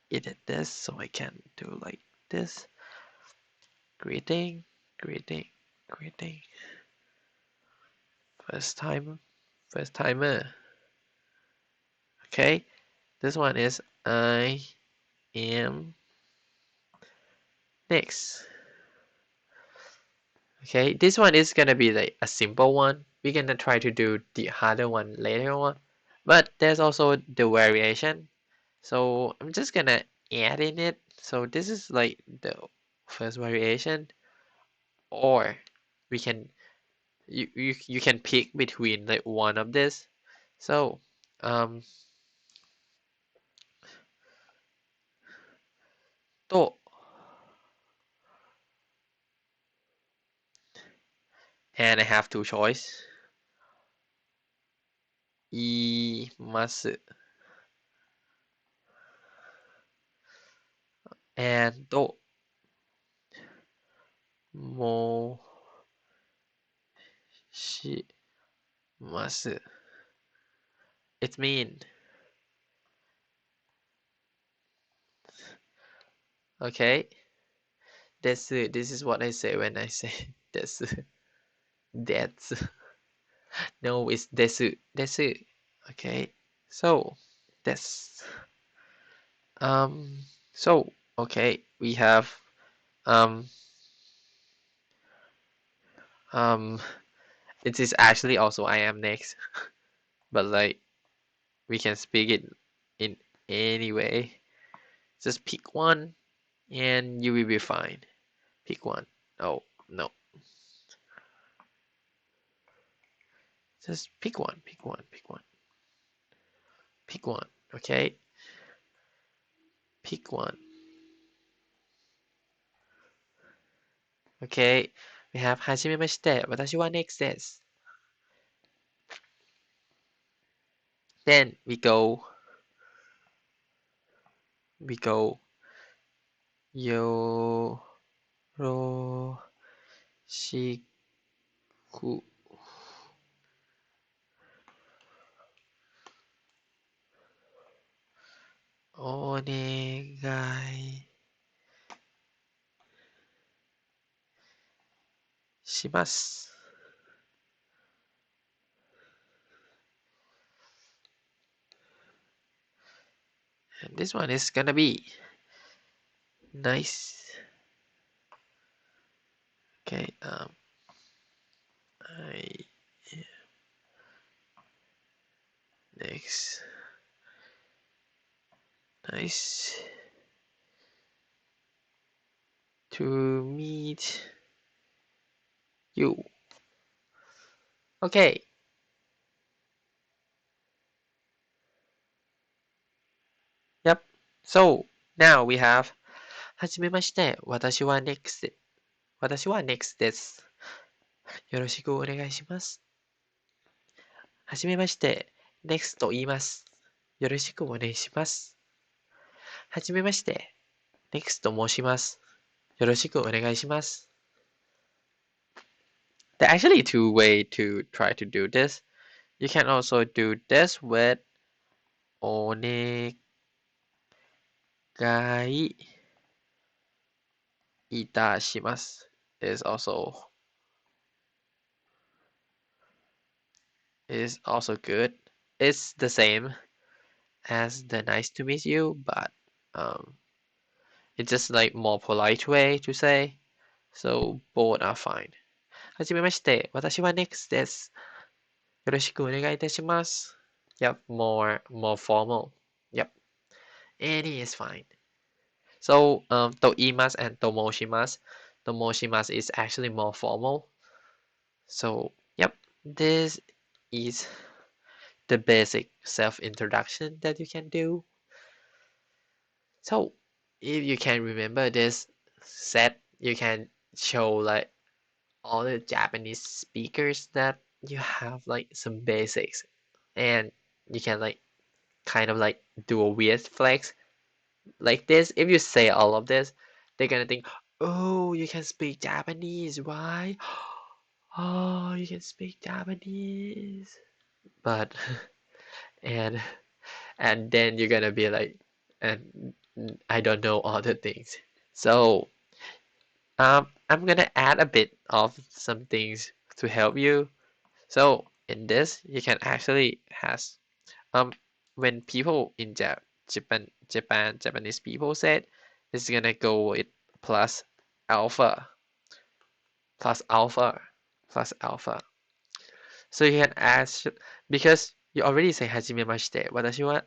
edit this so I can do like this. Greeting, greeting, greeting. First time, first timer. Okay? This one is I am next. Okay, this one is gonna be like a simple one. We're gonna try to do the harder one later on. But there's also the variation. So I'm just gonna add in it. So this is like the first variation. Or we can you can pick between like one of this. So um to, and I have two choice. Imasu and to mo shimasu. It mean, okay, desu. This is what I say when I say desu. That's no, it's desu. Desu. Okay. So that's so okay, we have um um it is actually also I am next, but like we can speak it in any way. Just pick one and you will be fine. Pick one. Oh no. Just pick one, pick one, pick one, pick one. Okay? Pick one. Okay. We have Hajimemashite. Watashi wa next desu. Then we go yo ro shiku onegai shimasu. And this one is gonna be nice. Okay, I next nice to meet you. Okay, yep. So now we have はじめまして。私は next です。よろしくお願いします。はじめまして。next と言います。よろしくお願いします。はじめまして。next と申します。よろしくお願いします。There are actually two ways to try to do this. You can also do this with お願いいたします is also good. It's the same as the nice to meet you, but um, it's just like more polite way to say. So both are fine. はじめまして。私は Next です。よろしくお願いいたします。Yep, more formal. Yep, any is fine. So と言います and と申します。と申します is actually more formal. So yep, this is the basic self-introduction that you can do. So if you can remember this set, you can show like all the Japanese speakers that you have like some basics, and you can like kind of like do a weird flex like this. If you say all of this, they're gonna think, oh, you can speak Japanese, right? Oh, you can speak Japanese. But and and then you're gonna be like, and I don't know other things. So I'm gonna add a bit of some things to help you. So in this, you can actually has um when people in Japanese people said it's gonna go with plus alpha, plus alpha, plus alpha. So you can ask because you already say hajimemashite. Watashi wa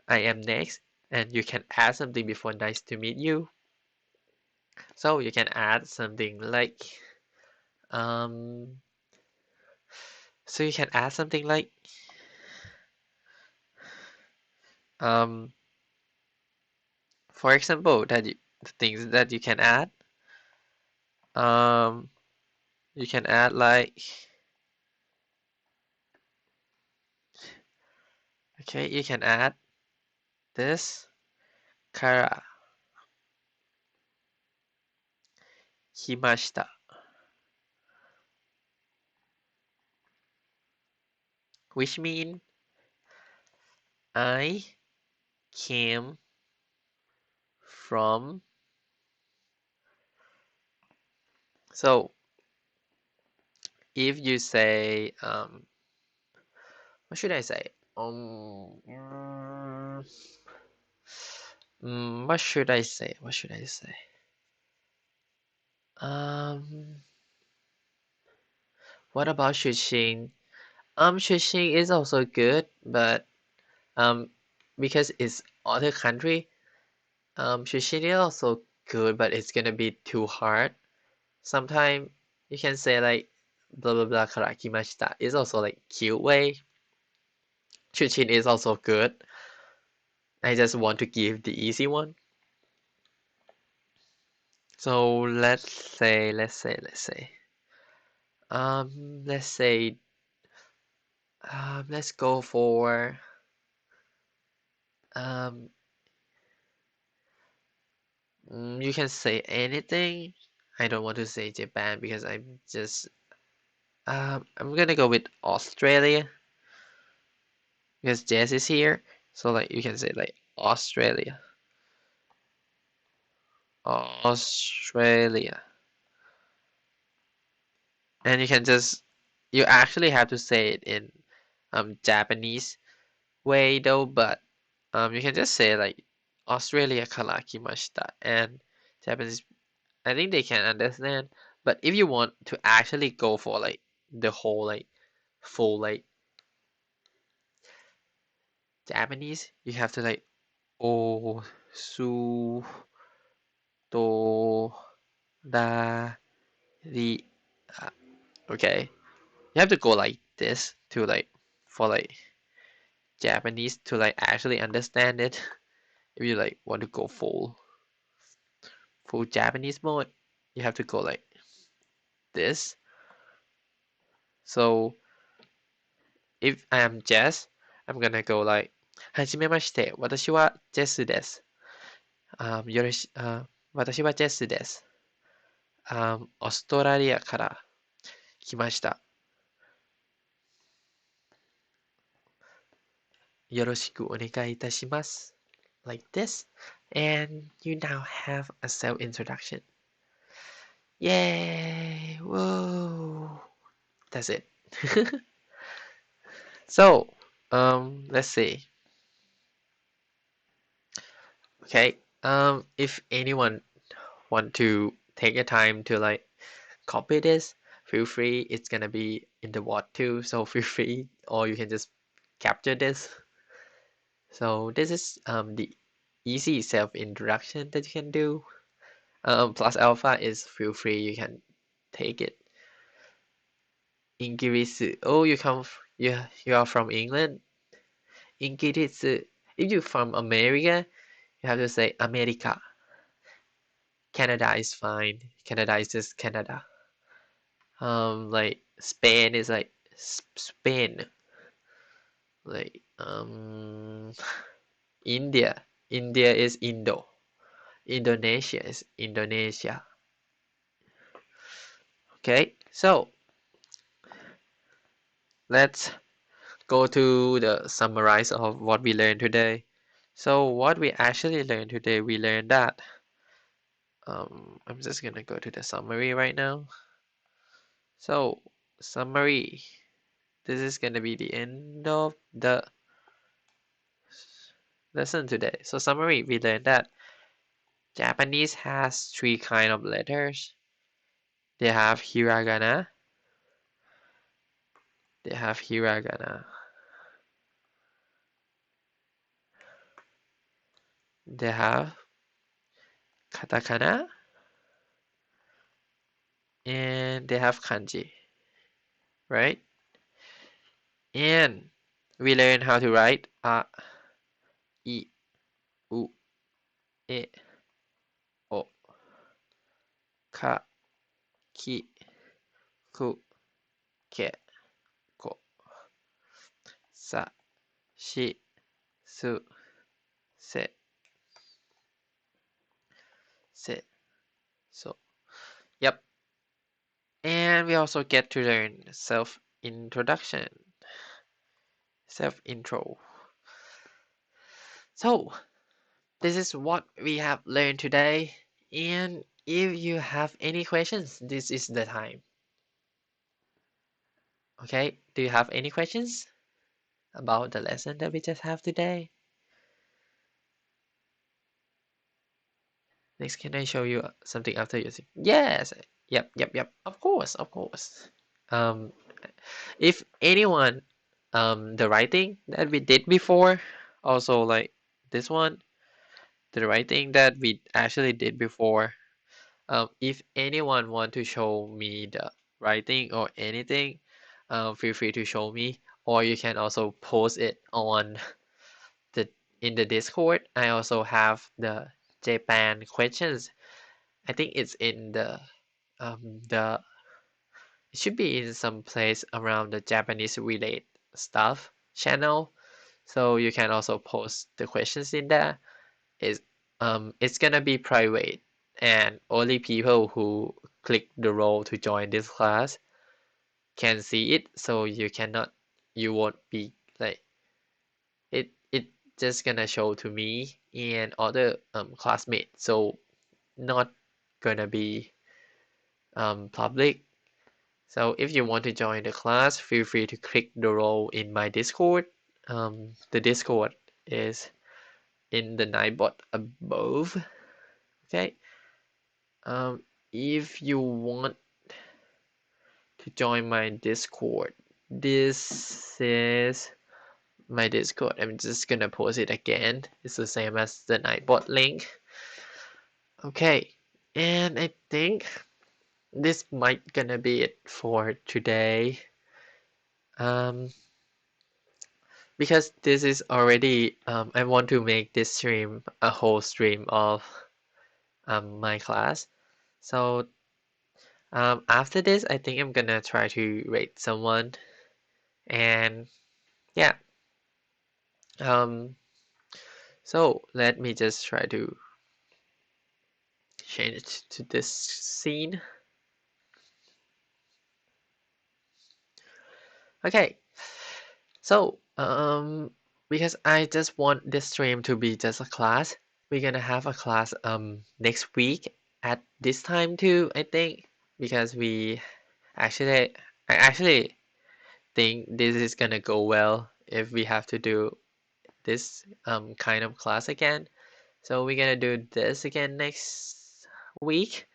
I am next, and you can add something before nice to meet you. So you can add something like um So you can add something like um for example the things that you can add um you can add like okay, you can add this kara himashita, which mean I came from. So if you say what should I say? What should I say? What should I say? Um, what about Shuxing? Shuxing is also good, but um, because it's other country, Shuxing is also good, but it's gonna be too hard. Sometimes you can say like blah blah blah karakimashita is also like cute way. Shuxing is also good. I just want to give the easy one. So let's say, let's go for, um, you can say anything. I don't want to say Japan because I'm gonna go with Australia because Jess is here. So like you can say like Australia, Australia, and you actually have to say it in Japanese way though, but you can just say like Australia kara kimashita and Japanese. I think they can understand. But if you want to actually go for like the whole like full like Japanese, you have to like o su do da ri. uh, Okay, you have to go like this to like for like Japanese to like actually understand it. If you like want to go full Japanese mode, you have to go like this. So if I am Jess, I'm gonna go like はじめまして、私はジェスです。よろし、私はジェスです。オーストラリアから来ました。よろしくお願いいたします。Like this. And you now have a self introduction. Yay! Whoa! That's it. So, let's see. Okay. If anyone want to take a time to like copy this, feel free. It's gonna be in the VOD too, so feel free. Or you can just capture this. So this is the easy self introduction that you can do. Plus alpha is feel free. You can take it. Ingirisu. Oh, you are from England. Ingirisu. If you're from America, you have to say America. Canada is fine. Canada is just Canada. Like Spain is like Spain. Like India. India is Indo. Indonesia is Indonesia. Okay, so let's go to the summarize of what we learned today. So what we actually learned today, we learned that I'm just gonna go to the summary right now. So summary, this is gonna be the end of the lesson today. So summary, we learned that Japanese has three kind of letters. They have hiragana, they have hiragana, they have katakana, and they have kanji, right? And we learn how to write I, U, E, O, Ka, Ki, Ku, Ke, Ko, Sa, Shi, Su, Se, Se, So. Yep. And we also get to learn self-introduction, self-intro. So, this is what we have learned today. And if you have any questions, this is the time. Okay, do you have any questions about the lesson that we just have today? Next, can I show you something after using? Yes. Yep. Of course. Um, if anyone, the writing that we did before, also like this one, the writing that we actually did before. If anyone want to show me the writing or anything, feel free to show me, or you can also post it on the in the Discord. I also have the Japan questions. I think it's in the it should be in some place around the Japanese related stuff channel. So you can also post the questions in there. It's gonna be private and only people who click the role to join this class can see it. So you won't be like it just gonna show to me and other classmates. So not gonna be public. So if you want to join the class, feel free to click the role in my Discord. The Discord is in the Nightbot above. Okay. If you want to join my Discord, this is my Discord. I'm just gonna post it again. It's the same as the Nightbot link. Okay, and I think this might gonna be it for today. Um, because this is already I want to make this stream a whole stream of my class. So after this, I think I'm gonna try to rate someone, and yeah. So let me just try to change it to this scene. Okay, so because I just want this stream to be just a class, we're gonna have a class next week at this time too, I think, because actually I actually think this is gonna go well if we have to do this kind of class again. So we're gonna do this again next week.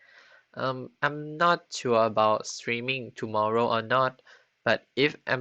I'm not sure about streaming tomorrow or not, but if I'm